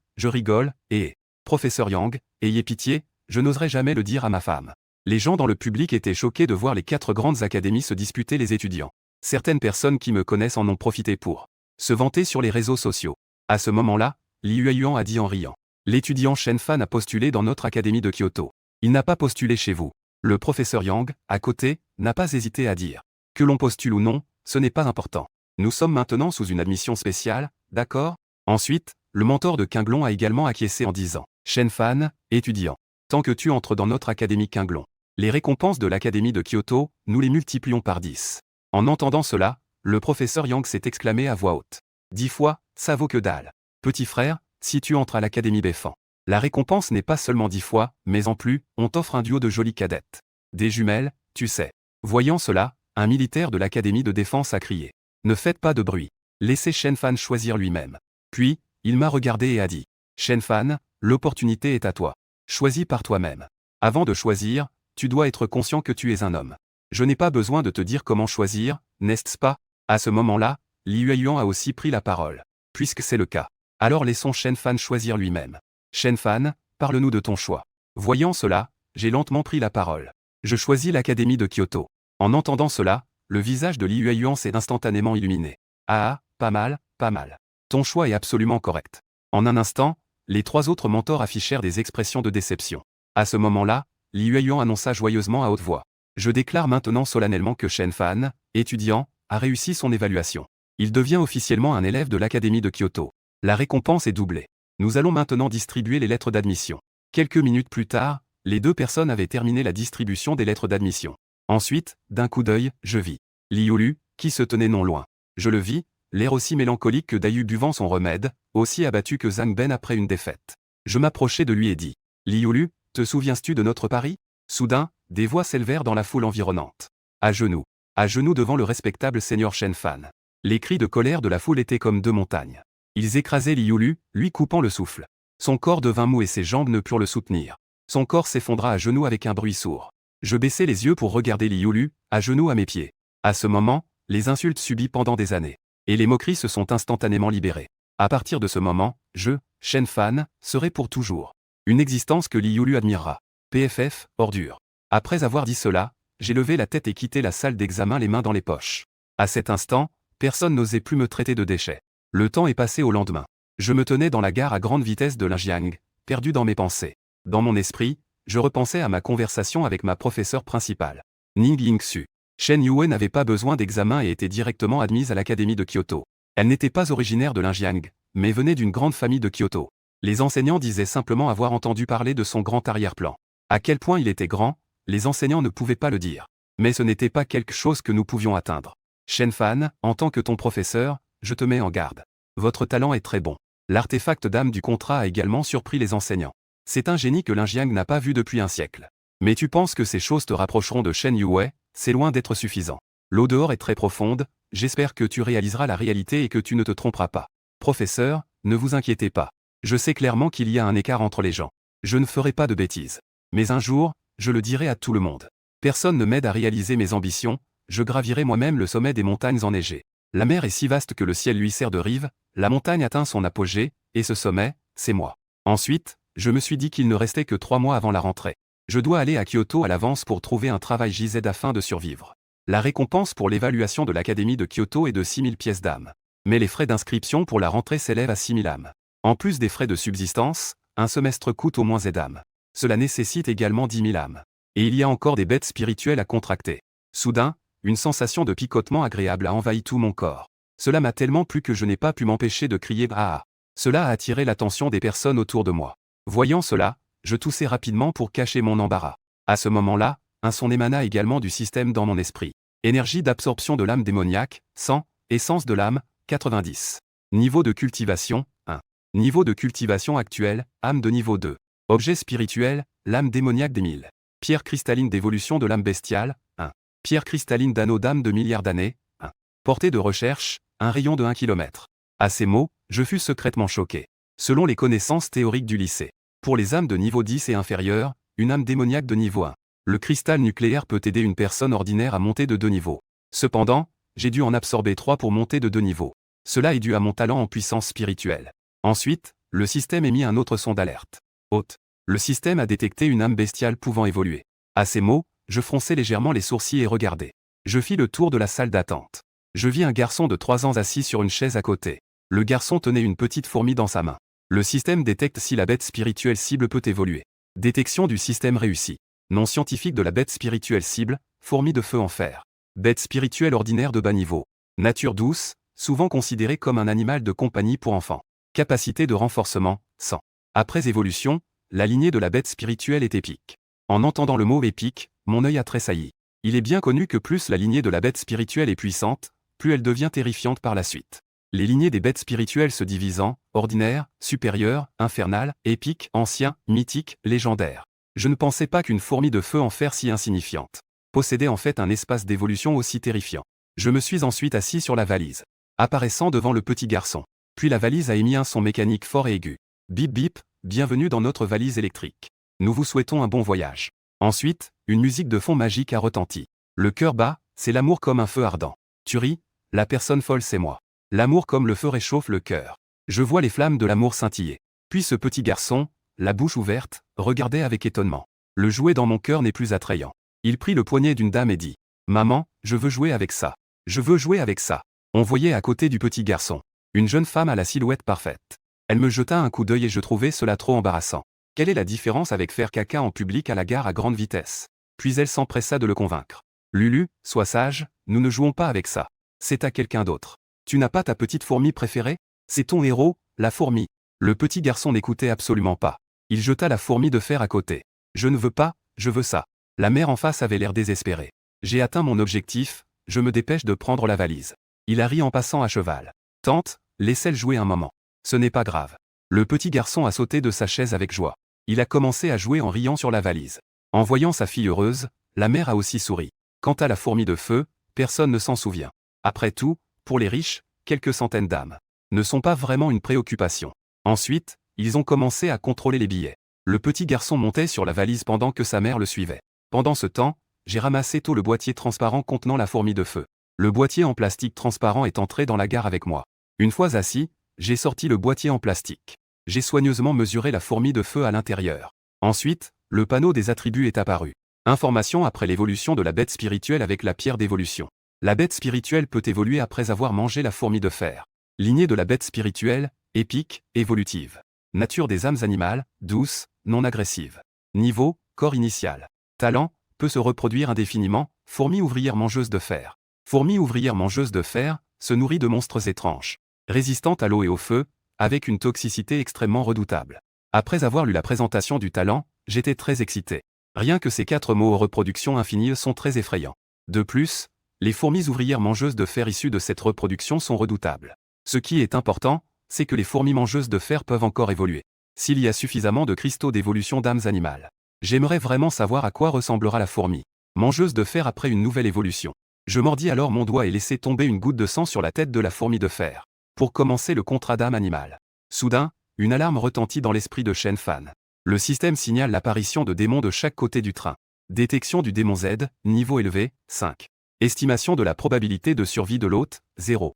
et professeur Yang, ayez pitié, je n'oserais jamais le dire à ma femme. Les gens dans le public étaient choqués de voir les 4 grandes académies se disputer les étudiants. Certaines personnes qui me connaissent en ont profité pour se vanter sur les réseaux sociaux. À ce moment-là, Li Yueyuan a dit en riant. L'étudiant Shen Fan a postulé dans notre académie de Kyoto. Il n'a pas postulé chez vous. Le professeur Yang, à côté, n'a pas hésité à dire. Que l'on postule ou non, ce n'est pas important. Nous sommes maintenant sous une admission spéciale, d'accord? Ensuite, le mentor de Qinglong a également acquiescé en disant. Shen Fan, étudiant. Tant que tu entres dans notre académie Qinglong, les récompenses de l'académie de Kyoto, nous les multiplions par 10. En entendant cela, le professeur Yang s'est exclamé à voix haute. 10 fois, ça vaut que dalle. Petit frère, si tu entres à l'académie Befan, la récompense n'est pas seulement 10 fois, mais en plus, on t'offre un duo de jolies cadettes. Des jumelles, tu sais. Voyant cela, un militaire de l'académie de défense a crié. Ne faites pas de bruit. Laissez Shen Fan choisir lui-même. Puis, il m'a regardé et a dit. Shen Fan, l'opportunité est à toi. Choisis par toi-même. Avant de choisir, tu dois être conscient que tu es un homme. Je n'ai pas besoin de te dire comment choisir, n'est-ce pas? À ce moment-là, Li Yueyuan a aussi pris la parole. Puisque c'est le cas, alors laissons Shen Fan choisir lui-même. Shen Fan, parle-nous de ton choix. Voyant cela, j'ai lentement pris la parole. Je choisis l'Académie de Kyoto. En entendant cela, le visage de Li Yueyuan s'est instantanément illuminé. Ah, pas mal, pas mal. Ton choix est absolument correct. En un instant, les 3 autres mentors affichèrent des expressions de déception. À ce moment-là, Li Yueyuan annonça joyeusement à haute voix. Je déclare maintenant solennellement que Shen Fan, étudiant, a réussi son évaluation. Il devient officiellement un élève de l'Académie de Kyoto. La récompense est doublée. Nous allons maintenant distribuer les lettres d'admission. Quelques minutes plus tard, les 2 personnes avaient terminé la distribution des lettres d'admission. Ensuite, d'un coup d'œil, je vis Li Yulu, qui se tenait non loin. Je le vis, l'air aussi mélancolique que Dayu buvant son remède, aussi abattu que Zhang Ben après une défaite. Je m'approchai de lui et dis « Li Yulu, te souviens-tu de notre pari ?» Soudain, des voix s'élevèrent dans la foule environnante. À genoux devant le respectable seigneur Shen Fan. Les cris de colère de la foule étaient comme 2 montagnes. Ils écrasaient Li Yulu, lui coupant le souffle. Son corps devint mou et ses jambes ne purent le soutenir. Son corps s'effondra à genoux avec un bruit sourd. Je baissai les yeux pour regarder Li Yulu, à genoux à mes pieds. À ce moment, les insultes subies pendant des années et les moqueries se sont instantanément libérées. À partir de ce moment, je, Shen Fan, serai pour toujours une existence que Li Yulu admirera. PFF, ordure. Après avoir dit cela, j'ai levé la tête et quitté la salle d'examen les mains dans les poches. À cet instant, personne n'osait plus me traiter de déchet. Le temps est passé au lendemain. Je me tenais dans la gare à grande vitesse de Linjiang, perdu dans mes pensées. Dans mon esprit, je repensais à ma conversation avec ma professeure principale, Ning Yingxu. Shen Yue n'avait pas besoin d'examen et était directement admise à l'académie de Kyoto. Elle n'était pas originaire de l'Injiang, mais venait d'une grande famille de Kyoto. Les enseignants disaient simplement avoir entendu parler de son grand arrière-plan. À quel point il était grand, les enseignants ne pouvaient pas le dire. Mais ce n'était pas quelque chose que nous pouvions atteindre. Shen Fan, en tant que ton professeur, je te mets en garde. Votre talent est très bon. L'artefact d'âme du contrat a également surpris les enseignants. C'est un génie que l'Injiang n'a pas vu depuis un siècle. Mais tu penses que ces choses te rapprocheront de Shen Yue? C'est loin d'être suffisant. L'eau dehors est très profonde, j'espère que tu réaliseras la réalité et que tu ne te tromperas pas. Professeur, ne vous inquiétez pas. Je sais clairement qu'il y a un écart entre les gens. Je ne ferai pas de bêtises. Mais un jour, je le dirai à tout le monde. Personne ne m'aide à réaliser mes ambitions, je gravirai moi-même le sommet des montagnes enneigées. La mer est si vaste que le ciel lui sert de rive, la montagne atteint son apogée, et ce sommet, c'est moi. Ensuite, je me suis dit qu'il ne restait que 3 mois avant la rentrée. Je dois aller à Kyoto à l'avance pour trouver un travail JZ afin de survivre. La récompense pour l'évaluation de l'académie de Kyoto est de 6000 pièces d'âme. Mais les frais d'inscription pour la rentrée s'élèvent à 6000 âmes. En plus des frais de subsistance, un semestre coûte au moins Z âmes. Cela nécessite également 10 000 âmes. Et il y a encore des bêtes spirituelles à contracter. Soudain, une sensation de picotement agréable a envahi tout mon corps. Cela m'a tellement plu que je n'ai pas pu m'empêcher de crier « Ah !» Cela a attiré l'attention des personnes autour de moi. Voyant cela, je toussai rapidement pour cacher mon embarras. À ce moment-là, un son émana également du système dans mon esprit. Énergie d'absorption de l'âme démoniaque, 100, essence de l'âme, 90. Niveau de cultivation, 1. Niveau de cultivation actuel, âme de niveau 2. Objet spirituel, l'âme démoniaque des 1000. Pierre cristalline d'évolution de l'âme bestiale, 1. Pierre cristalline d'anneau d'âme de milliards d'années, 1. Portée de recherche, un rayon de 1 km. À ces mots, je fus secrètement choqué. Selon les connaissances théoriques du lycée, pour les âmes de niveau 10 et inférieur, une âme démoniaque de niveau 1. Le cristal nucléaire peut aider une personne ordinaire à monter de 2 niveaux. Cependant, j'ai dû en absorber 3 pour monter de 2 niveaux. Cela est dû à mon talent en puissance spirituelle. Ensuite, le système émit un autre son d'alerte. Haute. Le système a détecté une âme bestiale pouvant évoluer. À ces mots, je fronçai légèrement les sourcils et regardai. Je fis le tour de la salle d'attente. Je vis un garçon de 3 ans assis sur une chaise à côté. Le garçon tenait une petite fourmi dans sa main. Le système détecte si la bête spirituelle cible peut évoluer. Détection du système réussi. Nom scientifique de la bête spirituelle cible, fourmi de feu en fer. Bête spirituelle ordinaire de bas niveau. Nature douce, souvent considérée comme un animal de compagnie pour enfants. Capacité de renforcement, 100. Après évolution, la lignée de la bête spirituelle est épique. En entendant le mot épique, mon œil a tressailli. Il est bien connu que plus la lignée de la bête spirituelle est puissante, plus elle devient terrifiante par la suite. Les lignées des bêtes spirituelles se divisent en ordinaire, supérieur, infernal, épique, ancien, mythique, légendaire. Je ne pensais pas qu'une fourmi de feu en fer si insignifiante possédait en fait un espace d'évolution aussi terrifiant. Je me suis ensuite assis sur la valise, apparaissant devant le petit garçon. Puis la valise a émis un son mécanique fort et aigu. Bip bip, bienvenue dans notre valise électrique. Nous vous souhaitons un bon voyage. Ensuite, une musique de fond magique a retenti. Le cœur bat, c'est l'amour comme un feu ardent. Tu ris, la personne folle c'est moi. L'amour comme le feu réchauffe le cœur. Je vois les flammes de l'amour scintiller. Puis ce petit garçon, la bouche ouverte, regardait avec étonnement. Le jouet dans mon cœur n'est plus attrayant. Il prit le poignet d'une dame et dit « Maman, je veux jouer avec ça. Je veux jouer avec ça. » On voyait à côté du petit garçon une jeune femme à la silhouette parfaite. Elle me jeta un coup d'œil et je trouvais cela trop embarrassant. Quelle est la différence avec faire caca en public à la gare à grande vitesse? Puis elle s'empressa de le convaincre. Lulu, sois sage, nous ne jouons pas avec ça. C'est à quelqu'un d'autre. Tu n'as pas ta petite fourmi préférée? C'est ton héros, la fourmi. Le petit garçon n'écoutait absolument pas. Il jeta la fourmi de fer à côté. Je ne veux pas, je veux ça. La mère en face avait l'air désespérée. J'ai atteint mon objectif, je me dépêche de prendre la valise. Il a ri en passant à cheval. Tante, laissez-le jouer un moment. Ce n'est pas grave. Le petit garçon a sauté de sa chaise avec joie. Il a commencé à jouer en riant sur la valise. En voyant sa fille heureuse, la mère a aussi souri. Quant à la fourmi de feu, personne ne s'en souvient. Après tout, pour les riches, quelques centaines d'âmes ne sont pas vraiment une préoccupation. Ensuite, ils ont commencé à contrôler les billets. Le petit garçon montait sur la valise pendant que sa mère le suivait. Pendant ce temps, j'ai ramassé tout le boîtier transparent contenant la fourmi de feu. Le boîtier en plastique transparent est entré dans la gare avec moi. Une fois assis, j'ai sorti le boîtier en plastique. J'ai soigneusement mesuré la fourmi de feu à l'intérieur. Ensuite, le panneau des attributs est apparu. Information après l'évolution de la bête spirituelle avec la pierre d'évolution. La bête spirituelle peut évoluer après avoir mangé la fourmi de fer. Lignée de la bête spirituelle, épique, évolutive. Nature des âmes animales, douce, non agressive. Niveau, corps initial. Talent, peut se reproduire indéfiniment, fourmi ouvrière mangeuse de fer. Fourmi ouvrière mangeuse de fer, se nourrit de monstres étranges. Résistante à l'eau et au feu, avec une toxicité extrêmement redoutable. Après avoir lu la présentation du talent, j'étais très excité. Rien que ces 4 mots aux reproductions infinies sont très effrayants. De plus, les fourmis ouvrières mangeuses de fer issues de cette reproduction sont redoutables. Ce qui est important, c'est que les fourmis mangeuses de fer peuvent encore évoluer. S'il y a suffisamment de cristaux d'évolution d'âmes animales. J'aimerais vraiment savoir à quoi ressemblera la fourmi mangeuse de fer après une nouvelle évolution. Je mordis alors mon doigt et laissai tomber une goutte de sang sur la tête de la fourmi de fer. Pour commencer le contrat d'âme animale. Soudain, une alarme retentit dans l'esprit de Shen Fan. Le système signale l'apparition de démons de chaque côté du train. Détection du démon Z, niveau élevé, 5. Estimation de la probabilité de survie de l'hôte, 0.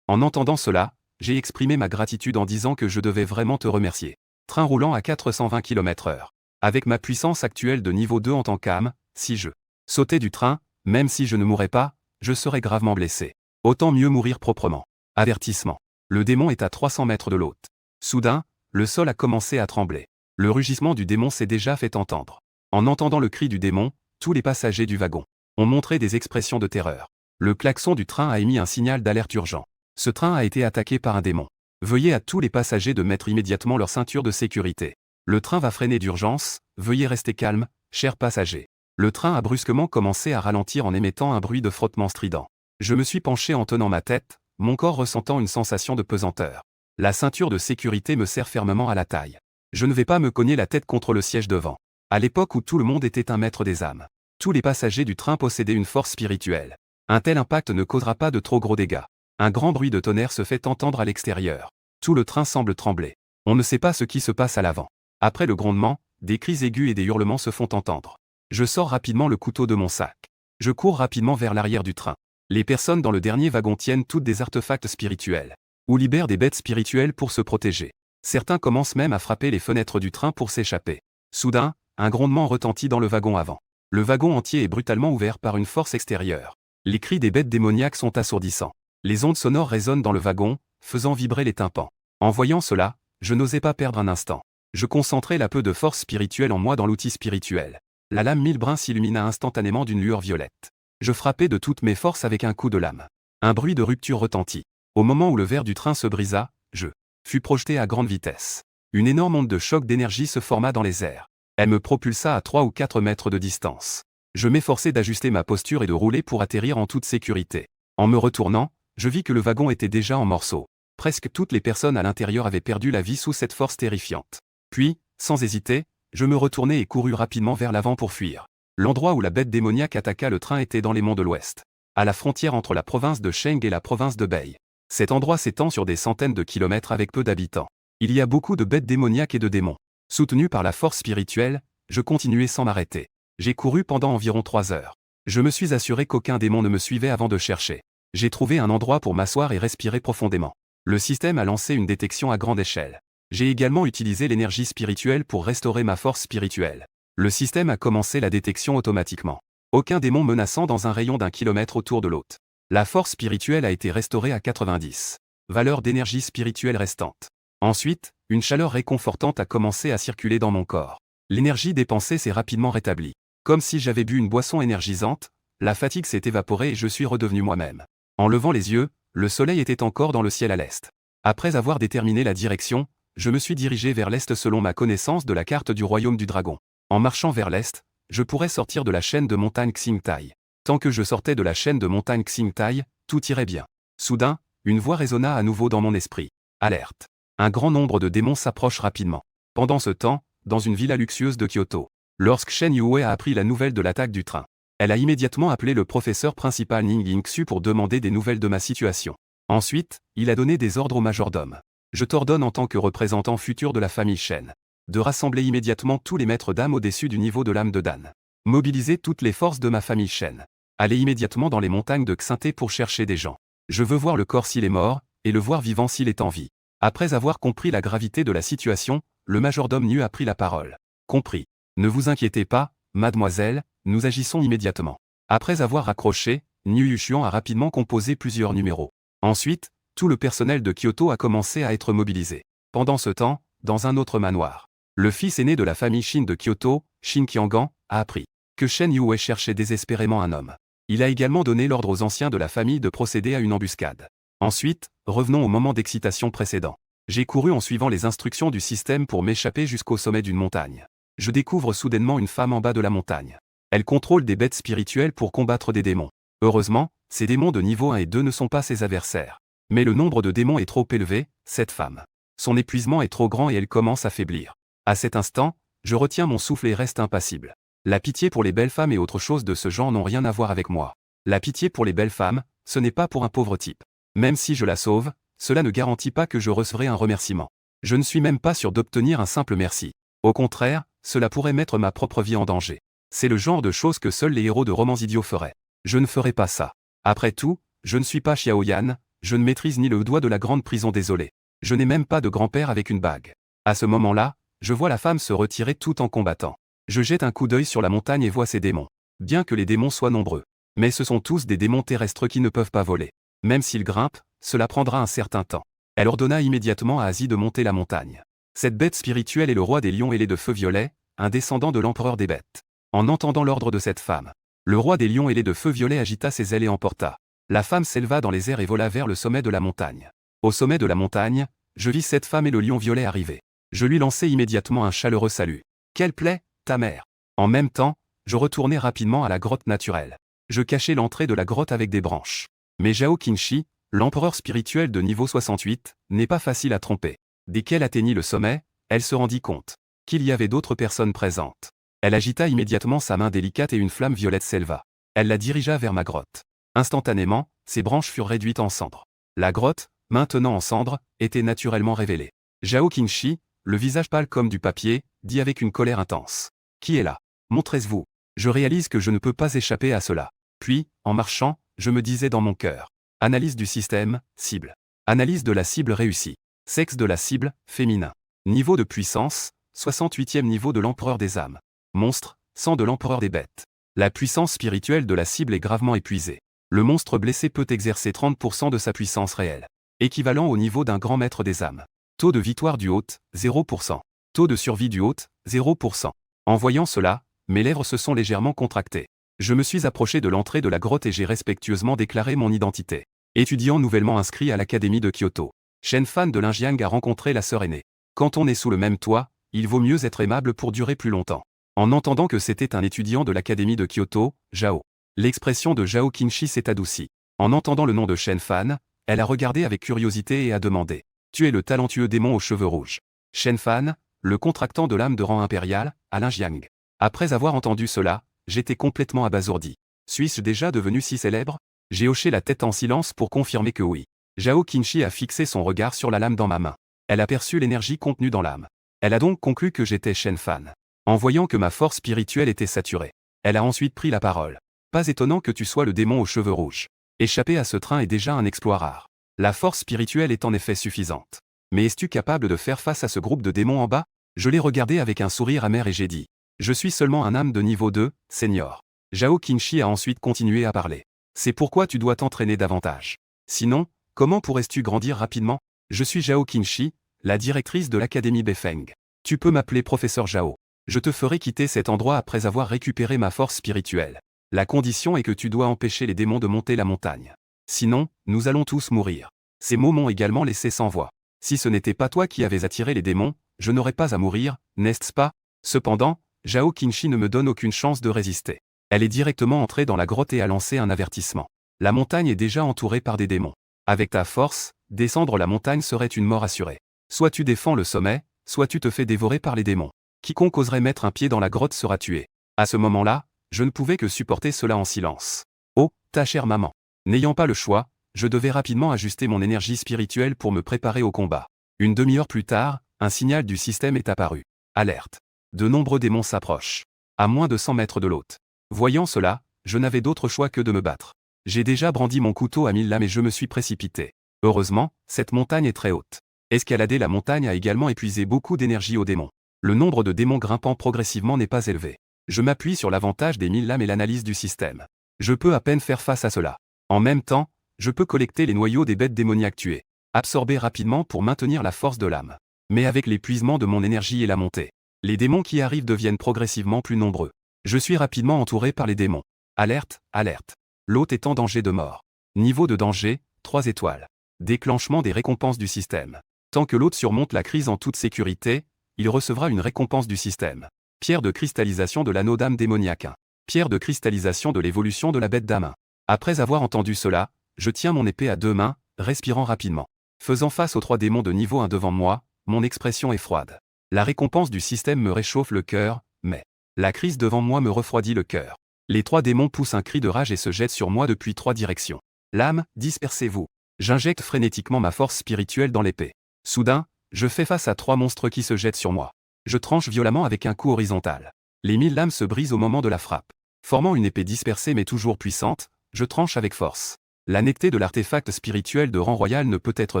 En entendant cela, j'ai exprimé ma gratitude en disant que je devais vraiment te remercier. Train roulant à 420 km/h. Avec ma puissance actuelle de niveau 2 en tant qu'âme, si je sautais du train, même si je ne mourrais pas, je serais gravement blessé. Autant mieux mourir proprement. Avertissement. Le démon est à 300 mètres de l'hôte. Soudain, le sol a commencé à trembler. Le rugissement du démon s'est déjà fait entendre. En entendant le cri du démon, tous les passagers du wagon ont montré des expressions de terreur. Le klaxon du train a émis un signal d'alerte urgent. Ce train a été attaqué par un démon. Veuillez à tous les passagers de mettre immédiatement leur ceinture de sécurité. Le train va freiner d'urgence, veuillez rester calme, chers passagers. Le train a brusquement commencé à ralentir en émettant un bruit de frottement strident. Je me suis penché en tenant ma tête, mon corps ressentant une sensation de pesanteur. La ceinture de sécurité me serre fermement à la taille. Je ne vais pas me cogner la tête contre le siège devant. À l'époque où tout le monde était un maître des âmes. Tous les passagers du train possédaient une force spirituelle. Un tel impact ne causera pas de trop gros dégâts. Un grand bruit de tonnerre se fait entendre à l'extérieur. Tout le train semble trembler. On ne sait pas ce qui se passe à l'avant. Après le grondement, des cris aigus et des hurlements se font entendre. Je sors rapidement le couteau de mon sac. Je cours rapidement vers l'arrière du train. Les personnes dans le dernier wagon tiennent toutes des artefacts spirituels. Ou libèrent des bêtes spirituelles pour se protéger. Certains commencent même à frapper les fenêtres du train pour s'échapper. Soudain, un grondement retentit dans le wagon avant. Le wagon entier est brutalement ouvert par une force extérieure. Les cris des bêtes démoniaques sont assourdissants. Les ondes sonores résonnent dans le wagon, faisant vibrer les tympans. En voyant cela, je n'osais pas perdre un instant. Je concentrai la peu de force spirituelle en moi dans l'outil spirituel. La lame mille brins s'illumina instantanément d'une lueur violette. Je frappai de toutes mes forces avec un coup de lame. Un bruit de rupture retentit. Au moment où le verre du train se brisa, je fus projeté à grande vitesse. Une énorme onde de choc d'énergie se forma dans les airs. Elle me propulsa à 3 ou 4 mètres de distance. Je m'efforçai d'ajuster ma posture et de rouler pour atterrir en toute sécurité. En me retournant, je vis que le wagon était déjà en morceaux. Presque toutes les personnes à l'intérieur avaient perdu la vie sous cette force terrifiante. Puis, sans hésiter, je me retournai et courus rapidement vers l'avant pour fuir. L'endroit où la bête démoniaque attaqua le train était dans les monts de l'Ouest, à la frontière entre la province de Sheng et la province de Bei. Cet endroit s'étend sur des centaines de kilomètres avec peu d'habitants. Il y a beaucoup de bêtes démoniaques et de démons. Soutenu par la force spirituelle, je continuai sans m'arrêter. J'ai couru pendant environ 3 heures. Je me suis assuré qu'aucun démon ne me suivait avant de chercher. J'ai trouvé un endroit pour m'asseoir et respirer profondément. Le système a lancé une détection à grande échelle. J'ai également utilisé l'énergie spirituelle pour restaurer ma force spirituelle. Le système a commencé la détection automatiquement. Aucun démon menaçant dans un rayon d'1 kilomètre autour de l'hôte. La force spirituelle a été restaurée à 90. Valeur d'énergie spirituelle restante. Ensuite, une chaleur réconfortante a commencé à circuler dans mon corps. L'énergie dépensée s'est rapidement rétablie. Comme si j'avais bu une boisson énergisante, la fatigue s'est évaporée et je suis redevenu moi-même. En levant les yeux, le soleil était encore dans le ciel à l'est. Après avoir déterminé la direction, je me suis dirigé vers l'est selon ma connaissance de la carte du royaume du dragon. En marchant vers l'est, je pourrais sortir de la chaîne de montagne Xingtai. Tant que je sortais de la chaîne de montagne Xingtai, tout irait bien. Soudain, une voix résonna à nouveau dans mon esprit. Alerte. Un grand nombre de démons s'approchent rapidement. Pendant ce temps, dans une villa luxueuse de Kyoto, lorsque Shen Yue a appris la nouvelle de l'attaque du train, elle a immédiatement appelé le professeur principal Ning Yingxu pour demander des nouvelles de ma situation. Ensuite, il a donné des ordres au majordome. Je t'ordonne en tant que représentant futur de la famille Shen, de rassembler immédiatement tous les maîtres d'âme au-dessus du niveau de l'âme de Dan. Mobiliser toutes les forces de ma famille Shen. Allez immédiatement dans les montagnes de Xinté pour chercher des gens. Je veux voir le corps s'il est mort, et le voir vivant s'il est en vie. Après avoir compris la gravité de la situation, le majordome Niu a pris la parole. Compris. Ne vous inquiétez pas, mademoiselle, nous agissons immédiatement. Après avoir raccroché, Niu Yuxian a rapidement composé plusieurs numéros. Ensuite, tout le personnel de Kyoto a commencé à être mobilisé. Pendant ce temps, dans un autre manoir, Le fils aîné de la famille Qin de Kyoto, Qin Qiangan, a appris que Shen Yue cherchait désespérément un homme. Il a également donné l'ordre aux anciens de la famille de procéder à une embuscade. Ensuite, revenons au moment d'excitation précédent. J'ai couru en suivant les instructions du système pour m'échapper jusqu'au sommet d'une montagne. Je découvre soudainement une femme en bas de la montagne. Elle contrôle des bêtes spirituelles pour combattre des démons. Heureusement, ces démons de niveau 1 et 2 ne sont pas ses adversaires. Mais le nombre de démons est trop élevé, cette femme. Son épuisement est trop grand et elle commence à faiblir. À cet instant, je retiens mon souffle et reste impassible. La pitié pour les belles femmes et autre chose de ce genre n'ont rien à voir avec moi. La pitié pour les belles femmes, ce n'est pas pour un pauvre type. Même si je la sauve, cela ne garantit pas que je recevrai un remerciement. Je ne suis même pas sûr d'obtenir un simple merci. Au contraire, cela pourrait mettre ma propre vie en danger. C'est le genre de choses que seuls les héros de romans idiots feraient. Je ne ferai pas ça. Après tout, je ne suis pas Xiao Yan, je ne maîtrise ni le doigt de la grande prison désolée. Je n'ai même pas de grand-père avec une bague. À ce moment-là, je vois la femme se retirer tout en combattant. Je jette un coup d'œil sur la montagne et vois ses démons. Bien que les démons soient nombreux. Mais ce sont tous des démons terrestres qui ne peuvent pas voler. Même s'ils grimpent, cela prendra un certain temps. Elle ordonna immédiatement à Asie de monter la montagne. Cette bête spirituelle est le roi des lions ailés de feu violet, un descendant de l'empereur des bêtes. En entendant l'ordre de cette femme, le roi des lions ailés de feu violet agita ses ailes et emporta. La femme s'éleva dans les airs et vola vers le sommet de la montagne. Au sommet de la montagne, je vis cette femme et le lion violet arriver. Je lui lançai immédiatement un chaleureux salut. Quelle plaie, ta mère! En même temps, je retournai rapidement à la grotte naturelle. Je cachai l'entrée de la grotte avec des branches. Mais Zhao Qinshi, l'empereur spirituel de niveau 68, n'est pas facile à tromper. Dès qu'elle atteignit le sommet, elle se rendit compte qu'il y avait d'autres personnes présentes. Elle agita immédiatement sa main délicate et une flamme violette s'éleva. Elle la dirigea vers ma grotte. Instantanément, ses branches furent réduites en cendres. La grotte, maintenant en cendres, était naturellement révélée. Zhao Qinshi, le visage pâle comme du papier, dit avec une colère intense. Qui est là? Montrez-vous. Je réalise que je ne peux pas échapper à cela. Puis, en marchant, je me disais dans mon cœur. Analyse du système, cible. Analyse de la cible réussie. Sexe de la cible, féminin. Niveau de puissance, 68e niveau de l'empereur des âmes. Monstre, 100 de l'empereur des bêtes. La puissance spirituelle de la cible est gravement épuisée. Le monstre blessé peut exercer 30% de sa puissance réelle. Équivalent au niveau d'un grand maître des âmes. Taux de victoire du hôte, 0%. Taux de survie du hôte, 0%. En voyant cela, mes lèvres se sont légèrement contractées. Je me suis approché de l'entrée de la grotte et j'ai respectueusement déclaré mon identité. Étudiant nouvellement inscrit à l'académie de Kyoto. Shen Fan de Linjiang a rencontré la sœur aînée. Quand on est sous le même toit, il vaut mieux être aimable pour durer plus longtemps. En entendant que c'était un étudiant de l'académie de Kyoto, Zhao. L'expression de Zhao Qinshi s'est adoucie. En entendant le nom de Shen Fan, elle a regardé avec curiosité et a demandé. Tu es le talentueux démon aux cheveux rouges. Shen Fan, le contractant de l'âme de rang impérial, à Linjiang. Après avoir entendu cela, j'étais complètement abasourdi. Suis-je déjà devenu si célèbre? J'ai hoché la tête en silence pour confirmer que oui. Zhao Qinshi a fixé son regard sur la lame dans ma main. Elle a perçu l'énergie contenue dans l'âme. Elle a donc conclu que j'étais Shen Fan. En voyant que ma force spirituelle était saturée, elle a ensuite pris la parole. Pas étonnant que tu sois le démon aux cheveux rouges. Échapper à ce train est déjà un exploit rare. La force spirituelle est en effet suffisante. Mais es-tu capable de faire face à ce groupe de démons en bas? Je l'ai regardé avec un sourire amer et j'ai dit. Je suis seulement un âme de niveau 2, senior. Zhao Qinshi a ensuite continué à parler. C'est pourquoi tu dois t'entraîner davantage. Sinon, comment pourrais-tu grandir rapidement? Je suis Zhao Qinshi, la directrice de l'académie Beifeng. Tu peux m'appeler professeur Zhao. Je te ferai quitter cet endroit après avoir récupéré ma force spirituelle. La condition est que tu dois empêcher les démons de monter la montagne. Sinon, nous allons tous mourir. Ces mots m'ont également laissé sans voix. Si ce n'était pas toi qui avais attiré les démons, je n'aurais pas à mourir, n'est-ce pas? Cependant, Zhao Qinshi ne me donne aucune chance de résister. Elle est directement entrée dans la grotte et a lancé un avertissement. La montagne est déjà entourée par des démons. Avec ta force, descendre la montagne serait une mort assurée. Soit tu défends le sommet, soit tu te fais dévorer par les démons. Quiconque oserait mettre un pied dans la grotte sera tué. À ce moment-là, je ne pouvais que supporter cela en silence. Oh, ta chère maman. N'ayant pas le choix, je devais rapidement ajuster mon énergie spirituelle pour me préparer au combat. Une demi-heure plus tard, un signal du système est apparu. Alerte. De nombreux démons s'approchent. À moins de 100 mètres de l'hôte. Voyant cela, je n'avais d'autre choix que de me battre. J'ai déjà brandi mon couteau à 1000 lames et je me suis précipité. Heureusement, cette montagne est très haute. Escalader la montagne a également épuisé beaucoup d'énergie aux démons. Le nombre de démons grimpant progressivement n'est pas élevé. Je m'appuie sur l'avantage des 1000 lames et l'analyse du système. Je peux à peine faire face à cela. En même temps, je peux collecter les noyaux des bêtes démoniaques tuées. Absorber rapidement pour maintenir la force de l'âme. Mais avec l'épuisement de mon énergie et la montée Les démons qui arrivent deviennent progressivement plus nombreux. Je suis rapidement entouré par les démons. Alerte, alerte. L'hôte est en danger de mort. Niveau de danger, 3 étoiles. Déclenchement des récompenses du système. Tant que l'hôte surmonte la crise en toute sécurité, il recevra une récompense du système. Pierre de cristallisation de l'anneau d'âme démoniaque. Pierre de cristallisation de l'évolution de la bête d'âme. Après avoir entendu cela, je tiens mon épée à 2 mains, respirant rapidement. Faisant face aux 3 démons de niveau 1 devant moi, mon expression est froide. La récompense du système me réchauffe le cœur, mais la crise devant moi me refroidit le cœur. Les 3 démons poussent un cri de rage et se jettent sur moi depuis 3 directions. L'âme, dispersez-vous. J'injecte frénétiquement ma force spirituelle dans l'épée. Soudain, je fais face à 3 monstres qui se jettent sur moi. Je tranche violemment avec un coup horizontal. Les 1000 lames se brisent au moment de la frappe. Formant une épée dispersée mais toujours puissante, je tranche avec force. La netteté de l'artefact spirituel de rang royal ne peut être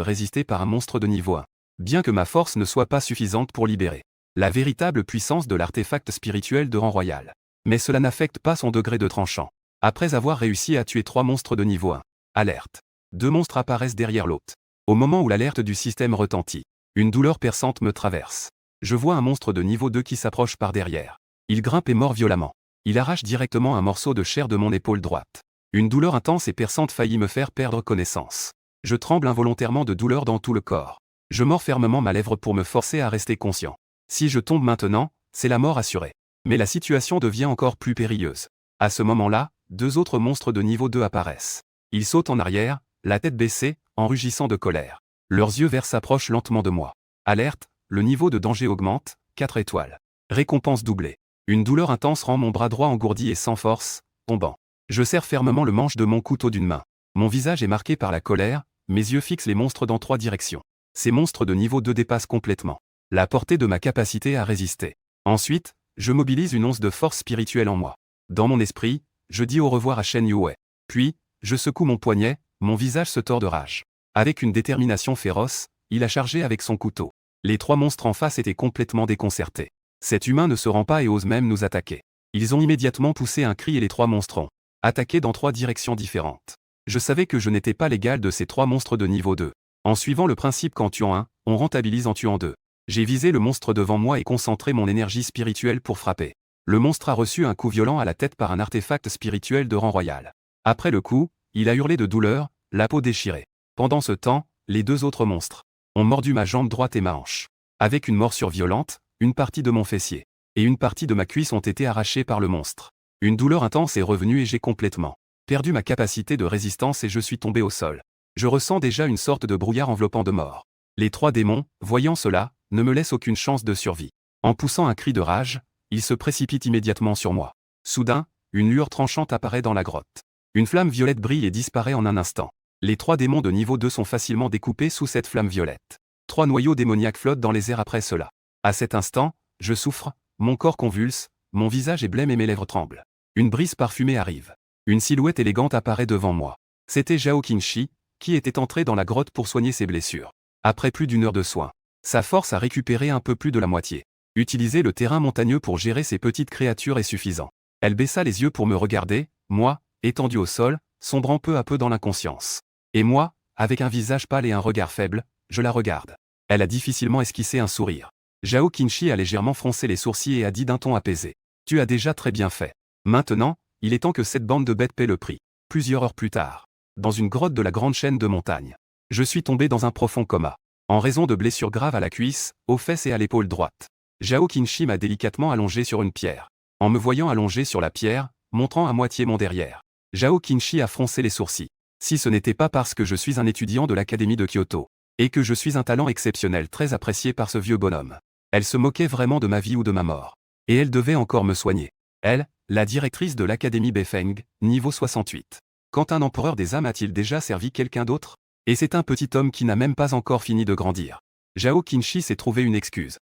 résistée par un monstre de niveau 1. Bien que ma force ne soit pas suffisante pour libérer la véritable puissance de l'artefact spirituel de rang royal. Mais cela n'affecte pas son degré de tranchant. Après avoir réussi à tuer 3 monstres de niveau 1. Alerte. 2 monstres apparaissent derrière l'hôte. Au moment où l'alerte du système retentit, une douleur perçante me traverse. Je vois un monstre de niveau 2 qui s'approche par derrière. Il grimpe et mord violemment. Il arrache directement un morceau de chair de mon épaule droite. Une douleur intense et perçante faillit me faire perdre connaissance. Je tremble involontairement de douleur dans tout le corps. Je mords fermement ma lèvre pour me forcer à rester conscient. Si je tombe maintenant, c'est la mort assurée. Mais la situation devient encore plus périlleuse. À ce moment-là, 2 autres monstres de niveau 2 apparaissent. Ils sautent en arrière, la tête baissée, en rugissant de colère. Leurs yeux verts s'approchent lentement de moi. Alerte, le niveau de danger augmente, 4 étoiles. Récompense doublée. Une douleur intense rend mon bras droit engourdi et sans force, tombant. Je serre fermement le manche de mon couteau d'une main. Mon visage est marqué par la colère, mes yeux fixent les monstres dans 3 directions. Ces monstres de niveau 2 dépassent complètement la portée de ma capacité à résister. Ensuite, je mobilise une once de force spirituelle en moi. Dans mon esprit, je dis au revoir à Shen Yue. Puis, je secoue mon poignet, mon visage se tord de rage. Avec une détermination féroce, il a chargé avec son couteau. Les 3 monstres en face étaient complètement déconcertés. Cet humain ne se rend pas et ose même nous attaquer. Ils ont immédiatement poussé un cri et les 3 monstres ont attaqué dans 3 directions différentes. Je savais que je n'étais pas l'égal de ces 3 monstres de niveau 2. En suivant le principe qu'en tuant un, on rentabilise en tuant 2. J'ai visé le monstre devant moi et concentré mon énergie spirituelle pour frapper. Le monstre a reçu un coup violent à la tête par un artefact spirituel de rang royal. Après le coup, il a hurlé de douleur, la peau déchirée. Pendant ce temps, les 2 autres monstres ont mordu ma jambe droite et ma hanche. Avec une morsure violente, une partie de mon fessier et une partie de ma cuisse ont été arrachées par le monstre. Une douleur intense est revenue et j'ai complètement perdu ma capacité de résistance et je suis tombé au sol. Je ressens déjà une sorte de brouillard enveloppant de mort. Les 3 démons, voyant cela, ne me laissent aucune chance de survie. En poussant un cri de rage, ils se précipitent immédiatement sur moi. Soudain, une lueur tranchante apparaît dans la grotte. Une flamme violette brille et disparaît en un instant. Les 3 démons de niveau 2 sont facilement découpés sous cette flamme violette. 3 noyaux démoniaques flottent dans les airs après cela. À cet instant, je souffre, mon corps convulse, mon visage est blême et mes lèvres tremblent. Une brise parfumée arrive. Une silhouette élégante apparaît devant moi. C'était Zhao Qingshi, qui était entré dans la grotte pour soigner ses blessures. Après plus d'1 heure de soins, sa force a récupéré un peu plus de la moitié. Utiliser le terrain montagneux pour gérer ces petites créatures est suffisant. Elle baissa les yeux pour me regarder, moi, étendu au sol, sombrant peu à peu dans l'inconscience. Et moi, avec un visage pâle et un regard faible, je la regarde. Elle a difficilement esquissé un sourire. Zhao Qingshi a légèrement froncé les sourcils et a dit d'un ton apaisé. Tu as déjà très bien fait. Maintenant, il est temps que cette bande de bêtes paie le prix. Plusieurs heures plus tard, dans une grotte de la grande chaîne de montagne, je suis tombé dans un profond coma. En raison de blessures graves à la cuisse, aux fesses et à l'épaule droite. Zhao Qingshi m'a délicatement allongé sur une pierre. En me voyant allongé sur la pierre, montrant à moitié mon derrière, Zhao Qingshi a froncé les sourcils. Si ce n'était pas parce que je suis un étudiant de l'académie de Kyoto, et que je suis un talent exceptionnel très apprécié par ce vieux bonhomme, elle se moquait vraiment de ma vie ou de ma mort. Et elle devait encore me soigner. Elle, la directrice de l'académie Beifeng, niveau 68. Quand un empereur des âmes a-t-il déjà servi quelqu'un d'autre? Et c'est un petit homme qui n'a même pas encore fini de grandir. Zhao Qingshi s'est trouvé une excuse.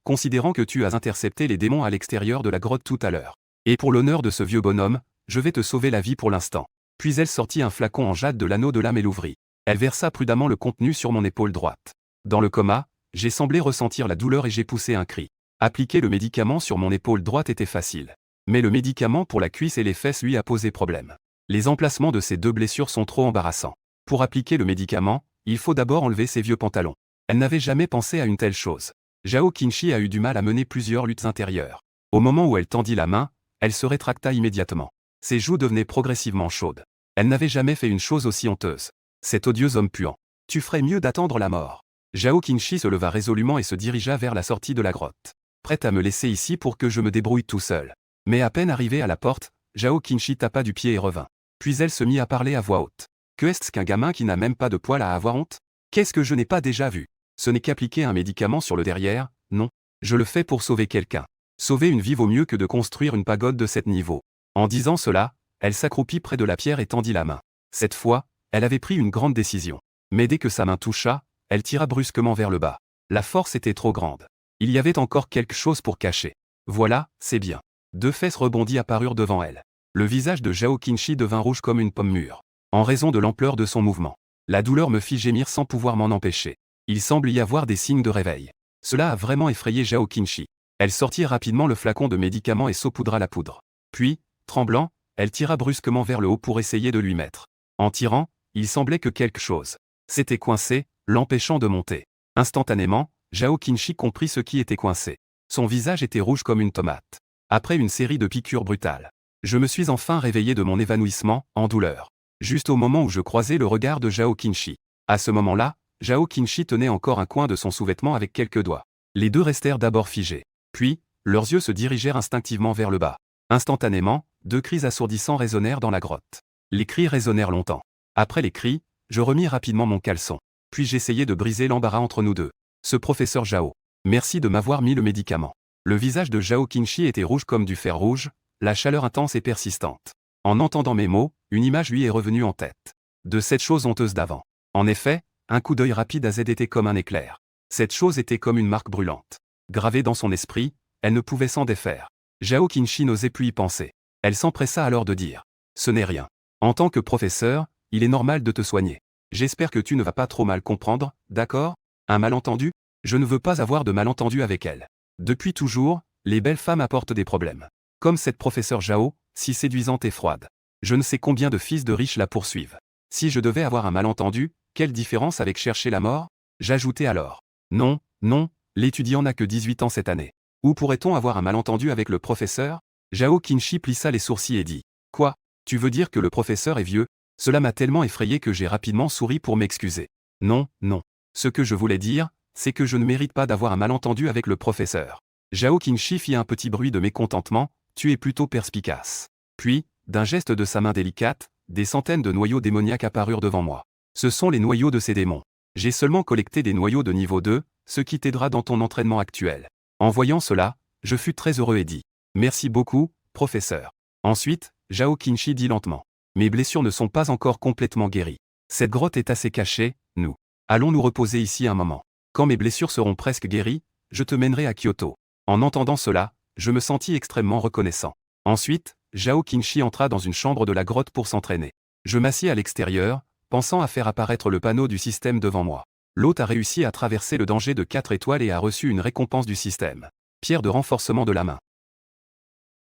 Considérant que tu as intercepté les démons à l'extérieur de la grotte tout à l'heure. Et pour l'honneur de ce vieux bonhomme, je vais te sauver la vie pour l'instant. Puis elle sortit un flacon en jade de l'anneau de l'âme et l'ouvrit. Elle versa prudemment le contenu sur mon épaule droite. Dans le coma, j'ai semblé ressentir la douleur et j'ai poussé un cri. Appliquer le médicament sur mon épaule droite était facile. Mais le médicament pour la cuisse et les fesses lui a posé problème. Les emplacements de ces 2 blessures sont trop embarrassants. Pour appliquer le médicament, il faut d'abord enlever ses vieux pantalons. Elle n'avait jamais pensé à une telle chose. Zhao Qinshi a eu du mal à mener plusieurs luttes intérieures. Au moment où elle tendit la main, elle se rétracta immédiatement. Ses joues devenaient progressivement chaudes. Elle n'avait jamais fait une chose aussi honteuse. Cet odieux homme puant. Tu ferais mieux d'attendre la mort. Zhao Qinshi se leva résolument et se dirigea vers la sortie de la grotte. Prête à me laisser ici pour que je me débrouille tout seul. Mais à peine arrivée à la porte, Zhao Qinshi tapa du pied et revint. Puis elle se mit à parler à voix haute. Que est-ce qu'un gamin qui n'a même pas de poil à avoir honte? Qu'est-ce que je n'ai pas déjà vu? Ce n'est qu'appliquer un médicament sur le derrière, non. Je le fais pour sauver quelqu'un. Sauver une vie vaut mieux que de construire une pagode de 7 niveaux. En disant cela, elle s'accroupit près de la pierre et tendit la main. Cette fois, elle avait pris une grande décision. Mais dès que sa main toucha, elle tira brusquement vers le bas. La force était trop grande. Il y avait encore quelque chose pour cacher. Voilà, c'est bien. 2 fesses rebondies apparurent devant elle. Le visage de Zhao Qinshi devint rouge comme une pomme mûre. En raison de l'ampleur de son mouvement. La douleur me fit gémir sans pouvoir m'en empêcher. Il semble y avoir des signes de réveil. Cela a vraiment effrayé Zhao Qinshi. Elle sortit rapidement le flacon de médicaments et saupoudra la poudre. Puis, tremblant, elle tira brusquement vers le haut pour essayer de lui mettre. En tirant, il semblait que quelque chose s'était coincé, l'empêchant de monter. Instantanément, Zhao Qinshi comprit ce qui était coincé. Son visage était rouge comme une tomate. Après une série de piqûres brutales, je me suis enfin réveillé de mon évanouissement, en douleur. Juste au moment où je croisais le regard de Zhao Qinshi. À ce moment-là, Zhao Qinshi tenait encore un coin de son sous-vêtement avec quelques doigts. Les deux restèrent d'abord figés. Puis, leurs yeux se dirigèrent instinctivement vers le bas. Instantanément, 2 cris assourdissants résonnèrent dans la grotte. Les cris résonnèrent longtemps. Après les cris, je remis rapidement mon caleçon. Puis j'essayai de briser l'embarras entre nous deux. Ce professeur Zhao. Merci de m'avoir mis le médicament. Le visage de Zhao Qinshi était rouge comme du fer rouge, la chaleur intense et persistante. En entendant mes mots, une image lui est revenue en tête. De cette chose honteuse d'avant. En effet, un coup d'œil rapide à Z était comme un éclair. Cette chose était comme une marque brûlante. Gravée dans son esprit, elle ne pouvait s'en défaire. Zhao Qinshi n'osait plus y penser. Elle s'empressa alors de dire. Ce n'est rien. En tant que professeur, il est normal de te soigner. J'espère que tu ne vas pas trop mal comprendre, d'accord? Un malentendu? Je ne veux pas avoir de malentendu avec elle. Depuis toujours, les belles femmes apportent des problèmes. Comme cette professeure Zhao, si séduisante et froide. Je ne sais combien de fils de riches la poursuivent. Si je devais avoir un malentendu, quelle différence avec chercher la mort? J'ajoutais alors. Non, non, l'étudiant n'a que 18 ans cette année. Où pourrait-on avoir un malentendu avec le professeur? Zhao Qinshi plissa les sourcils et dit. Quoi? Tu veux dire que le professeur est vieux? Cela m'a tellement effrayé que j'ai rapidement souri pour m'excuser. Non, non. Ce que je voulais dire, c'est que je ne mérite pas d'avoir un malentendu avec le professeur. Zhao Qinshi fit un petit bruit de mécontentement, tu es plutôt perspicace. Puis, d'un geste de sa main délicate, des centaines de noyaux démoniaques apparurent devant moi. Ce sont les noyaux de ces démons. J'ai seulement collecté des noyaux de niveau 2, ce qui t'aidera dans ton entraînement actuel. En voyant cela, je fus très heureux et dis. Merci beaucoup, professeur. Ensuite, Zhao Qinshi dit lentement. Mes blessures ne sont pas encore complètement guéries. Cette grotte est assez cachée, nous. Allons nous reposer ici un moment. Quand mes blessures seront presque guéries, je te mènerai à Kyoto. En entendant cela, je me sentis extrêmement reconnaissant. Ensuite, Zhao Qinshi entra dans une chambre de la grotte pour s'entraîner. Je m'assis à l'extérieur, pensant à faire apparaître le panneau du système devant moi. L'hôte a réussi à traverser le danger de 4 étoiles et a reçu une récompense du système. Pierre de renforcement de la main.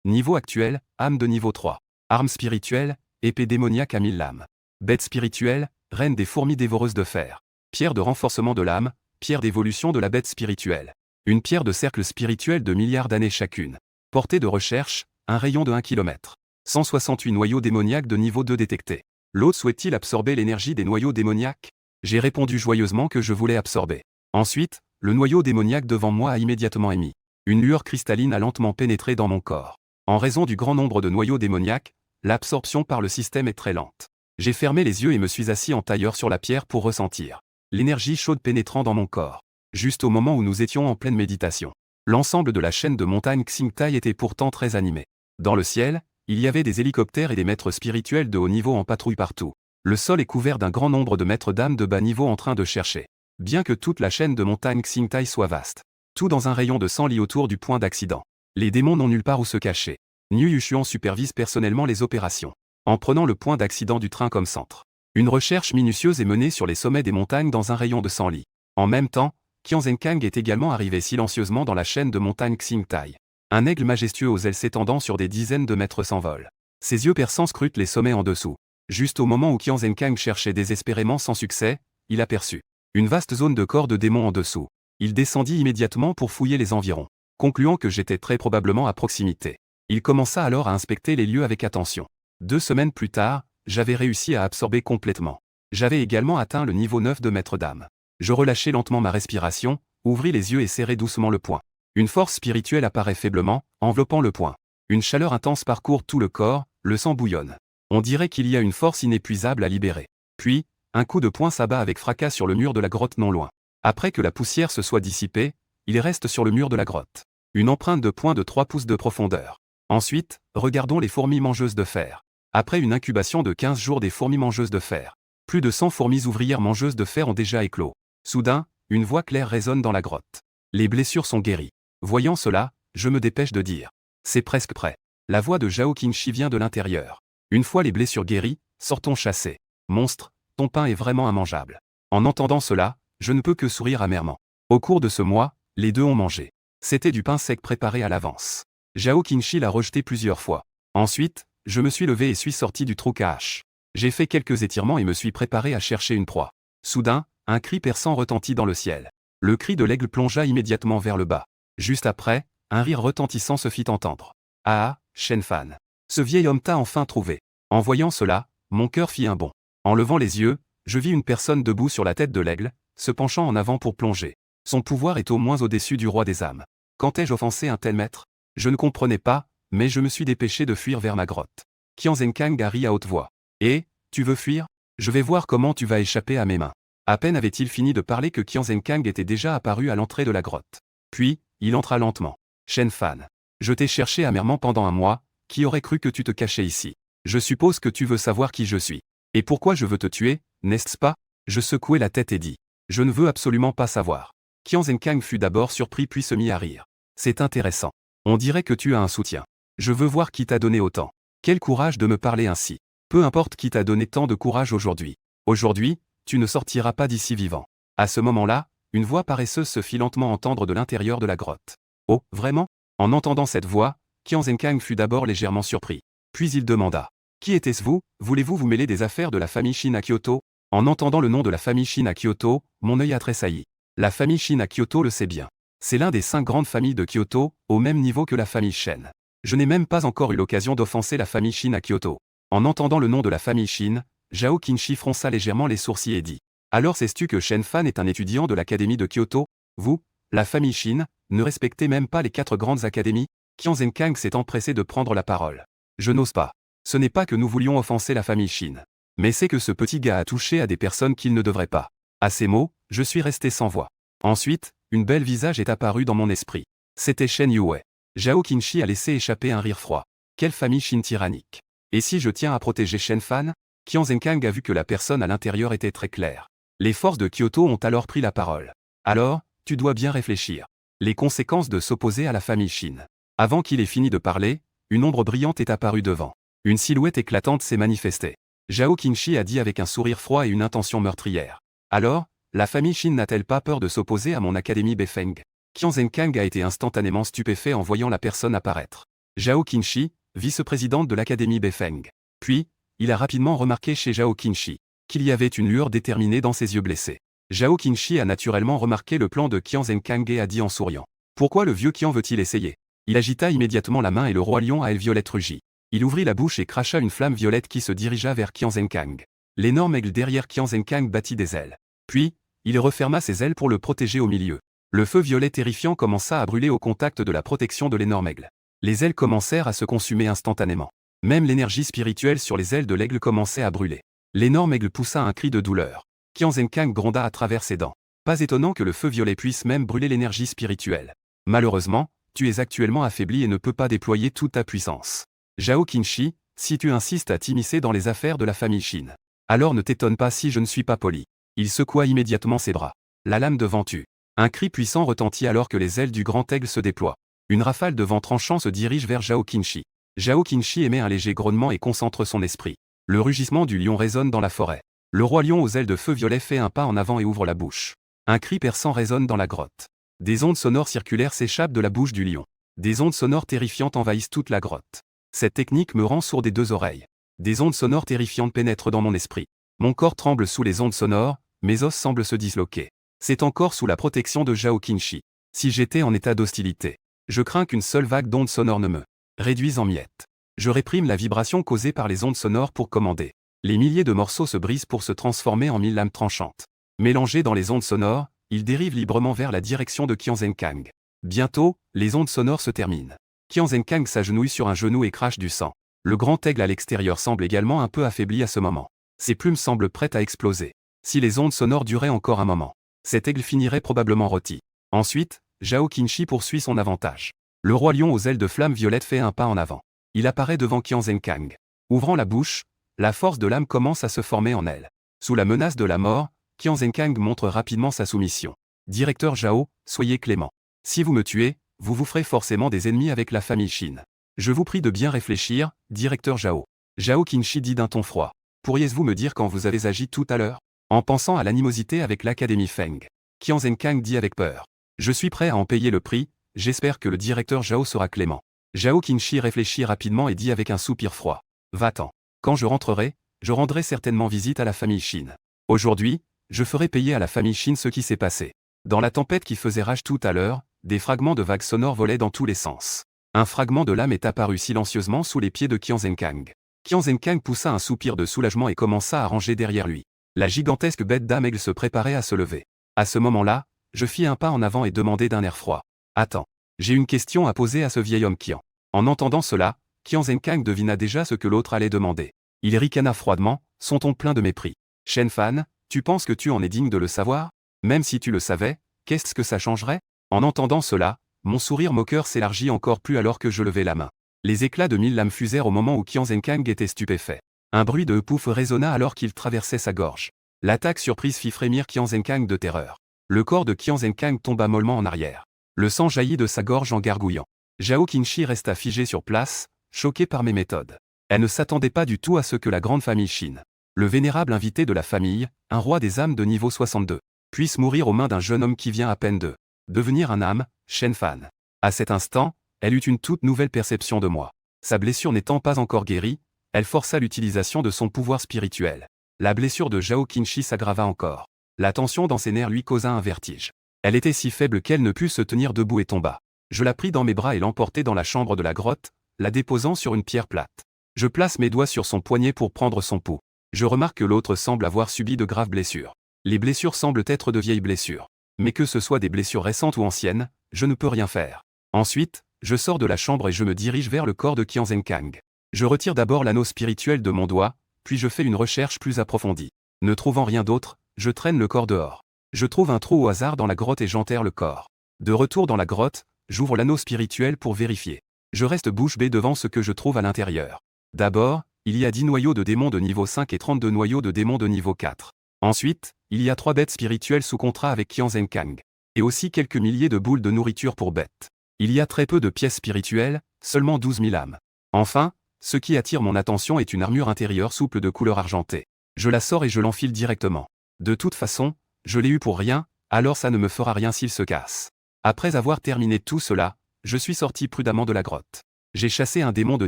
Niveau actuel, âme de niveau 3. Arme spirituelle, épée démoniaque à 1000 lames. Bête spirituelle, reine des fourmis dévoreuses de fer. Pierre de renforcement de l'âme, pierre d'évolution de la bête spirituelle. Une pierre de cercle spirituel de milliards d'années chacune. Portée de recherche, un rayon de 1 km. 168 noyaux démoniaques de niveau 2 détectés. L'hôte souhaite-t-il absorber l'énergie des noyaux démoniaques? J'ai répondu joyeusement que je voulais absorber. Ensuite, le noyau démoniaque devant moi a immédiatement émis. Une lueur cristalline a lentement pénétré dans mon corps. En raison du grand nombre de noyaux démoniaques, l'absorption par le système est très lente. J'ai fermé les yeux et me suis assis en tailleur sur la pierre pour ressentir l'énergie chaude pénétrant dans mon corps. Juste au moment où nous étions en pleine méditation. L'ensemble de la chaîne de montagnes Xingtai était pourtant très animé. Dans le ciel, il y avait des hélicoptères et des maîtres spirituels de haut niveau en patrouille partout. Le sol est couvert d'un grand nombre de maîtres d'âmes de bas niveau en train de chercher. Bien que toute la chaîne de montagnes Xingtai soit vaste. Tout dans un rayon de 100 li autour du point d'accident. Les démons n'ont nulle part où se cacher. Niu Yushuan supervise personnellement les opérations. En prenant le point d'accident du train comme centre. Une recherche minutieuse est menée sur les sommets des montagnes dans un rayon de 100 li. En même temps, Qian Zhenkang est également arrivé silencieusement dans la chaîne de montagnes Xingtai. Un aigle majestueux aux ailes s'étendant sur des dizaines de mètres s'envole. Ses yeux perçants scrutent les sommets en dessous. Juste au moment où Qian Zhenkang cherchait désespérément sans succès, il aperçut une vaste zone de corps de démons en dessous. Il descendit immédiatement pour fouiller les environs, concluant que j'étais très probablement à proximité. Il commença alors à inspecter les lieux avec attention. 2 semaines plus tard, j'avais réussi à absorber complètement. J'avais également atteint le niveau 9 de maître d'âme. Je relâchai lentement ma respiration, ouvris les yeux et serrai doucement le poing. Une force spirituelle apparaît faiblement, enveloppant le poing. Une chaleur intense parcourt tout le corps, le sang bouillonne. On dirait qu'il y a une force inépuisable à libérer. Puis, un coup de poing s'abat avec fracas sur le mur de la grotte non loin. Après que la poussière se soit dissipée, il reste sur le mur de la grotte une empreinte de poing de 3 pouces de profondeur. Ensuite, regardons les fourmis mangeuses de fer. Après une incubation de 15 jours des fourmis mangeuses de fer, plus de 100 fourmis ouvrières mangeuses de fer ont déjà éclos. Soudain, une voix claire résonne dans la grotte. Les blessures sont guéries. Voyant cela, je me dépêche de dire. C'est presque prêt. La voix de Zhao Qinshi vient de l'intérieur. Une fois les blessures guéries, sortons chasser. Monstre, ton pain est vraiment immangeable. En entendant cela, je ne peux que sourire amèrement. Au cours de ce mois, les deux ont mangé. C'était du pain sec préparé à l'avance. Zhao Qinshi l'a rejeté plusieurs fois. Ensuite, je me suis levé et suis sorti du trou à hache. J'ai fait quelques étirements et me suis préparé à chercher une proie. Soudain, un cri perçant retentit dans le ciel. Le cri de l'aigle plongea immédiatement vers le bas. Juste après, un rire retentissant se fit entendre. Ah, Shen Fan. Ce vieil homme t'a enfin trouvé. En voyant cela, mon cœur fit un bond. En levant les yeux, je vis une personne debout sur la tête de l'aigle, se penchant en avant pour plonger. Son pouvoir est au moins au-dessus du roi des âmes. Quand ai-je offensé un tel maître? Je ne comprenais pas, mais je me suis dépêché de fuir vers ma grotte. Qian Zhenkang a ri à haute voix. Eh, tu veux fuir? Je vais voir comment tu vas échapper à mes mains. À peine avait-il fini de parler que Qian Zhenkang était déjà apparu à l'entrée de la grotte. Puis, il entra lentement. Shen Fan. Je t'ai cherché amèrement pendant un mois, qui aurait cru que tu te cachais ici? Je suppose que tu veux savoir qui je suis. Et pourquoi je veux te tuer, n'est-ce pas? Je secouai la tête et dis. Je ne veux absolument pas savoir. Qian Zhenkang fut d'abord surpris puis se mit à rire. C'est intéressant. On dirait que tu as un soutien. Je veux voir qui t'a donné autant. Quel courage de me parler ainsi. Peu importe qui t'a donné tant de courage aujourd'hui. Aujourd'hui, tu ne sortiras pas d'ici vivant. À ce moment-là, une voix paresseuse se fit lentement entendre de l'intérieur de la grotte. Oh, vraiment? En entendant cette voix, Qian Zhenkang fut d'abord légèrement surpris. Puis il demanda. Qui était-ce vous? Voulez-vous vous mêler des affaires de la famille Shin à Kyoto? En entendant le nom de la famille Shin à Kyoto, mon œil a tressailli. La famille Shin à Kyoto le sait bien. C'est l'un des 5 grandes familles de Kyoto, au même niveau que la famille Shen. Je n'ai même pas encore eu l'occasion d'offenser la famille Shin à Kyoto. En entendant le nom de la famille Shin, Zhao Qinshi fronça légèrement les sourcils et dit. Alors sais-tu que Shen Fan est un étudiant de l'académie de Kyoto? Vous, la famille Shin, ne respectez même pas les 4 grandes académies? Qian Zhenkang s'est empressé de prendre la parole. Je n'ose pas. Ce n'est pas que nous voulions offenser la famille Shin. Mais c'est que ce petit gars a touché à des personnes qu'il ne devrait pas. À ces mots, je suis resté sans voix. Ensuite, une belle visage est apparue dans mon esprit. C'était Shen Yue. Zhao Qinshi a laissé échapper un rire froid. Quelle famille Shin tyrannique. Et si je tiens à protéger Shen Fan? Qian Zhenkang a vu que la personne à l'intérieur était très claire. Les forces de Kyoto ont alors pris la parole. Alors, tu dois bien réfléchir. Les conséquences de s'opposer à la famille Shin. Avant qu'il ait fini de parler, une ombre brillante est apparue devant. Une silhouette éclatante s'est manifestée. Zhao Qinshi a dit avec un sourire froid et une intention meurtrière. Alors, la famille Shin n'a-t-elle pas peur de s'opposer à mon académie Beifeng? Qian Zhenkang a été instantanément stupéfait en voyant la personne apparaître. Zhao Qinshi, vice-présidente de l'académie Beifeng. Puis, il a rapidement remarqué chez Zhao Qinshi qu'il y avait une lueur déterminée dans ses yeux blessés. Zhao Qinshi a naturellement remarqué le plan de Qian Zhenkang et a dit en souriant. Pourquoi le vieux Qian veut-il essayer? Il agita immédiatement la main et le roi lion à aile violette rugit. Il ouvrit la bouche et cracha une flamme violette qui se dirigea vers Qian Zhenkang. L'énorme aigle derrière Qian Zhenkang battit des ailes. Puis, il referma ses ailes pour le protéger au milieu. Le feu violet terrifiant commença à brûler au contact de la protection de l'énorme aigle. Les ailes commencèrent à se consumer instantanément. Même l'énergie spirituelle sur les ailes de l'aigle commençait à brûler. L'énorme aigle poussa un cri de douleur. Qian Zhenkang gronda à travers ses dents. Pas étonnant que le feu violet puisse même brûler l'énergie spirituelle. Malheureusement, tu es actuellement affaibli et ne peux pas déployer toute ta puissance. Zhao Qinshi, si tu insistes à t'immiscer dans les affaires de la famille Shin, alors ne t'étonne pas si je ne suis pas poli. Il secoua immédiatement ses bras. La lame de vent tue. Un cri puissant retentit alors que les ailes du grand aigle se déploient. Une rafale de vent tranchant se dirige vers Zhao Qinshi. Zhao Qinshi émet un léger grognement et concentre son esprit. Le rugissement du lion résonne dans la forêt. Le roi lion aux ailes de feu violet fait un pas en avant et ouvre la bouche. Un cri perçant résonne dans la grotte. Des ondes sonores circulaires s'échappent de la bouche du lion. Des ondes sonores terrifiantes envahissent toute la grotte. Cette technique me rend sourd des 2 oreilles. Des ondes sonores terrifiantes pénètrent dans mon esprit. Mon corps tremble sous les ondes sonores, mes os semblent se disloquer. C'est encore sous la protection de Zhao Qinshi. Si j'étais en état d'hostilité, je crains qu'une seule vague d'ondes sonores ne me réduise en miettes. Je réprime la vibration causée par les ondes sonores pour commander. Les milliers de morceaux se brisent pour se transformer en 1000 lames tranchantes. Mélangés dans les ondes sonores, ils dérivent librement vers la direction de Qian Zhenkang. Bientôt, les ondes sonores se terminent. Qian Zhenkang s'agenouille sur un genou et crache du sang. Le grand aigle à l'extérieur semble également un peu affaibli à ce moment. Ses plumes semblent prêtes à exploser. Si les ondes sonores duraient encore un moment, cet aigle finirait probablement rôti. Ensuite, Zhao Qinshi poursuit son avantage. Le roi lion aux ailes de flamme violette fait un pas en avant. Il apparaît devant Qian Zhenkang. Ouvrant la bouche, la force de l'âme commence à se former en elle. Sous la menace de la mort, Qian Zhenkang montre rapidement sa soumission. Directeur Zhao, soyez clément. Si vous me tuez, vous vous ferez forcément des ennemis avec la famille Qin. Je vous prie de bien réfléchir, directeur Zhao. Zhao Qinshi dit d'un ton froid. Pourriez-vous me dire quand vous avez agi tout à l'heure? En pensant à l'animosité avec l'Académie Feng. Qian Zhenkang dit avec peur. Je suis prêt à en payer le prix, j'espère que le directeur Zhao sera clément. Zhao Qinshi réfléchit rapidement et dit avec un soupir froid. Va-t'en. Quand je rentrerai, je rendrai certainement visite à la famille Qin. Aujourd'hui, je ferai payer à la famille Qin ce qui s'est passé. Dans la tempête qui faisait rage tout à l'heure, des fragments de vagues sonores volaient dans tous les sens. Un fragment de lame est apparu silencieusement sous les pieds de Qian Zhenkang. Qian Zhenkang poussa un soupir de soulagement et commença à ranger derrière lui. La gigantesque bête d'âme aigle se préparait à se lever. À ce moment-là, je fis un pas en avant et demandai d'un air froid. Attends, j'ai une question à poser à ce vieil homme Qian. En entendant cela, Qian Zhenkang devina déjà ce que l'autre allait demander. Il ricana froidement, son ton plein de mépris. Shen Fan, tu penses que tu en es digne de le savoir? Même si tu le savais, qu'est-ce que ça changerait? En entendant cela, mon sourire moqueur s'élargit encore plus alors que je levai la main. Les éclats de 1000 lames fusèrent au moment où Qian Zhenkang était stupéfait. Un bruit de pouf résonna alors qu'il traversait sa gorge. L'attaque surprise fit frémir Qian Zhenkang de terreur. Le corps de Qian Zhenkang tomba mollement en arrière. Le sang jaillit de sa gorge en gargouillant. Zhao Qinshi resta figé sur place, choqué par mes méthodes. Elle ne s'attendait pas du tout à ce que la grande famille Qin, le vénérable invité de la famille, un roi des âmes de niveau 62, puisse mourir aux mains d'un jeune homme qui vient à peine de devenir un âme, Shen Fan. À cet instant, elle eut une toute nouvelle perception de moi. Sa blessure n'étant pas encore guérie, elle força l'utilisation de son pouvoir spirituel. La blessure de Zhao Qinshi s'aggrava encore. La tension dans ses nerfs lui causa un vertige. Elle était si faible qu'elle ne put se tenir debout et tomba. Je la pris dans mes bras et l'emportai dans la chambre de la grotte, la déposant sur une pierre plate. Je place mes doigts sur son poignet pour prendre son pouls. Je remarque que l'autre semble avoir subi de graves blessures. Les blessures semblent être de vieilles blessures. Mais que ce soit des blessures récentes ou anciennes, je ne peux rien faire. Ensuite, je sors de la chambre et je me dirige vers le corps de Qian Zhenkang. Je retire d'abord l'anneau spirituel de mon doigt, puis je fais une recherche plus approfondie. Ne trouvant rien d'autre, je traîne le corps dehors. Je trouve un trou au hasard dans la grotte et j'enterre le corps. De retour dans la grotte, j'ouvre l'anneau spirituel pour vérifier. Je reste bouche bée devant ce que je trouve à l'intérieur. D'abord, il y a 10 noyaux de démons de niveau 5 et 32 noyaux de démons de niveau 4. Ensuite, il y a 3 bêtes spirituelles sous contrat avec Qian Zhenkang. Et aussi quelques milliers de boules de nourriture pour bêtes. Il y a très peu de pièces spirituelles, seulement 12 000 âmes. Enfin, ce qui attire mon attention est une armure intérieure souple de couleur argentée. Je la sors et je l'enfile directement. De toute façon, je l'ai eu pour rien, alors ça ne me fera rien s'il se casse. Après avoir terminé tout cela, je suis sorti prudemment de la grotte. J'ai chassé un démon de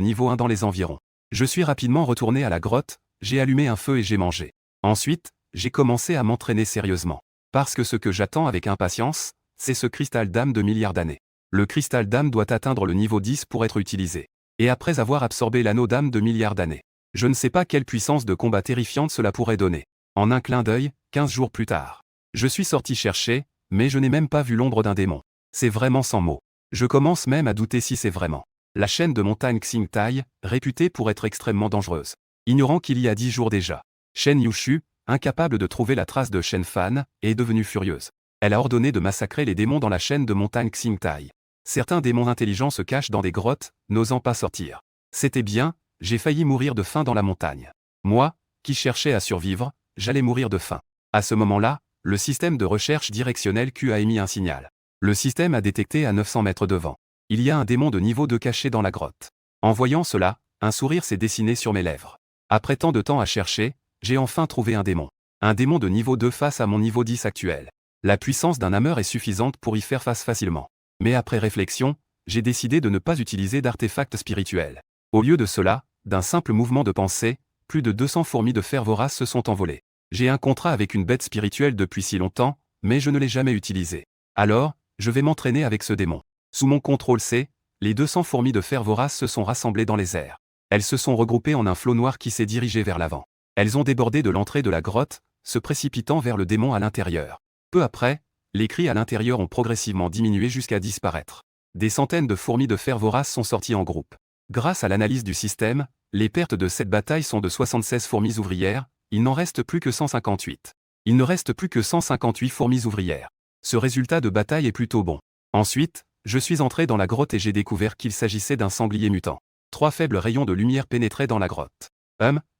niveau 1 dans les environs. Je suis rapidement retourné à la grotte, j'ai allumé un feu et j'ai mangé. Ensuite, j'ai commencé à m'entraîner sérieusement. Parce que ce que j'attends avec impatience, c'est ce cristal d'âme de milliards d'années. Le cristal d'âme doit atteindre le niveau 10 pour être utilisé. Et après avoir absorbé l'anneau d'âme de milliards d'années, je ne sais pas quelle puissance de combat terrifiante cela pourrait donner. En un clin d'œil, 15 jours plus tard. Je suis sorti chercher, mais je n'ai même pas vu l'ombre d'un démon. C'est vraiment sans mots. Je commence même à douter si c'est vraiment la chaîne de montagne Xingtai, réputée pour être extrêmement dangereuse. Ignorant qu'il y a 10 jours déjà, Shen Yushu, incapable de trouver la trace de Shen Fan, est devenue furieuse. Elle a ordonné de massacrer les démons dans la chaîne de montagne Xingtai. Certains démons intelligents se cachent dans des grottes, n'osant pas sortir. C'était bien, j'ai failli mourir de faim dans la montagne. Moi, qui cherchais à survivre, j'allais mourir de faim. À ce moment-là, le système de recherche directionnelle Q a émis un signal. Le système a détecté à 900 mètres devant. Il y a un démon de niveau 2 caché dans la grotte. En voyant cela, un sourire s'est dessiné sur mes lèvres. Après tant de temps à chercher, j'ai enfin trouvé un démon. Un démon de niveau 2 face à mon niveau 10 actuel. La puissance d'un hammer est suffisante pour y faire face facilement. Mais après réflexion, j'ai décidé de ne pas utiliser d'artefacts spirituels. Au lieu de cela, d'un simple mouvement de pensée, plus de 200 fourmis de fer vorace se sont envolées. J'ai un contrat avec une bête spirituelle depuis si longtemps, mais je ne l'ai jamais utilisé. Alors, je vais m'entraîner avec ce démon. Sous mon contrôle C, les 200 fourmis de fer vorace se sont rassemblées dans les airs. Elles se sont regroupées en un flot noir qui s'est dirigé vers l'avant. Elles ont débordé de l'entrée de la grotte, se précipitant vers le démon à l'intérieur. Peu après, les cris à l'intérieur ont progressivement diminué jusqu'à disparaître. Des centaines de fourmis de fer vorace sont sorties en groupe. Grâce à l'analyse du système, les pertes de cette bataille sont de 76 fourmis ouvrières, il n'en reste plus que 158. Il ne reste plus que 158 fourmis ouvrières. Ce résultat de bataille est plutôt bon. Ensuite, je suis entré dans la grotte et j'ai découvert qu'il s'agissait d'un sanglier mutant. 3 faibles rayons de lumière pénétraient dans la grotte.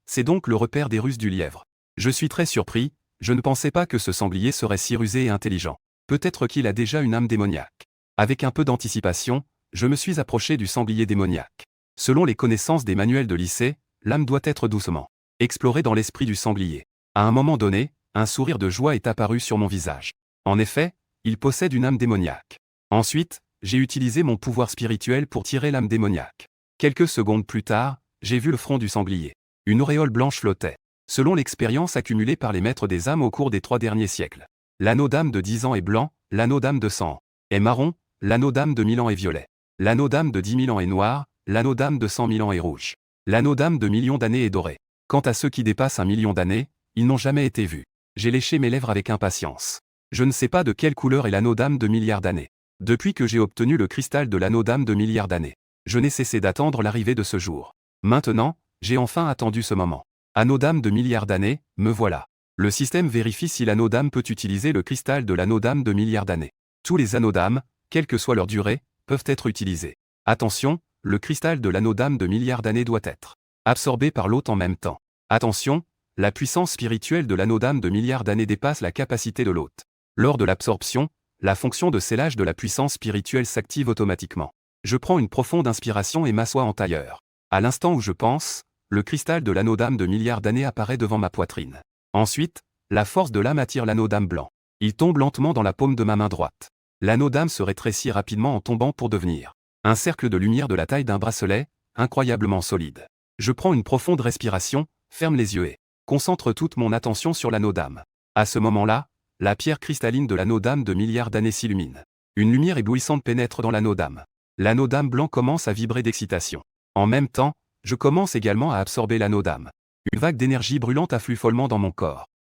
C'est donc le repère des ruses du lièvre. Je suis très surpris, je ne pensais pas que ce sanglier serait si rusé et intelligent. Peut-être qu'il a déjà une âme démoniaque. Avec un peu d'anticipation, je me suis approché du sanglier démoniaque. Selon les connaissances des manuels de lycée, l'âme doit être doucement explorée dans l'esprit du sanglier. À un moment donné, un sourire de joie est apparu sur mon visage. En effet, il possède une âme démoniaque. Ensuite, j'ai utilisé mon pouvoir spirituel pour tirer l'âme démoniaque. Quelques secondes plus tard, j'ai vu le front du sanglier. Une auréole blanche flottait. Selon l'expérience accumulée par les maîtres des âmes au cours des 3 derniers siècles. L'anneau d'âme de 10 ans est blanc, l'anneau d'âme de 100 ans est marron, l'anneau d'âme de 1000 ans est violet. L'anneau d'âme de 10 000 ans est noir, l'anneau d'âme de 100 000 ans est rouge. L'anneau d'âme de millions d'années est doré. Quant à ceux qui dépassent 1 million d'années, ils n'ont jamais été vus. J'ai léché mes lèvres avec impatience. Je ne sais pas de quelle couleur est l'anneau d'âme de milliards d'années. Depuis que j'ai obtenu le cristal de l'anneau d'âme de milliards d'années, je n'ai cessé d'attendre l'arrivée de ce jour. Maintenant, j'ai enfin attendu ce moment. Anneau d'âme de milliards d'années, me voilà. Le système vérifie si l'anneau d'âme peut utiliser le cristal de l'anneau d'âme de milliards d'années. Tous les anneaux d'âme, quelle que soit leur durée, peuvent être utilisés. Attention, le cristal de l'anneau d'âme de milliards d'années doit être absorbé par l'hôte en même temps. Attention, la puissance spirituelle de l'anneau d'âme de milliards d'années dépasse la capacité de l'hôte. Lors de l'absorption, la fonction de scellage de la puissance spirituelle s'active automatiquement. Je prends une profonde inspiration et m'assois en tailleur. À l'instant où je pense, le cristal de l'anneau d'âme de milliards d'années apparaît devant ma poitrine. Ensuite, la force de l'âme attire l'anneau d'âme blanc. Il tombe lentement dans la paume de ma main droite. L'anneau d'âme se rétrécit rapidement en tombant pour devenir un cercle de lumière de la taille d'un bracelet, incroyablement solide. Je prends une profonde respiration, ferme les yeux et concentre toute mon attention sur l'anneau d'âme. À ce moment-là, la pierre cristalline de l'anneau d'âme de milliards d'années s'illumine. Une lumière éblouissante pénètre dans l'anneau d'âme. L'anneau d'âme blanc commence à vibrer d'excitation. En même temps, je commence également à absorber l'anneau d'âme. Une vague d'énergie brûlante afflue follement dans mon corps.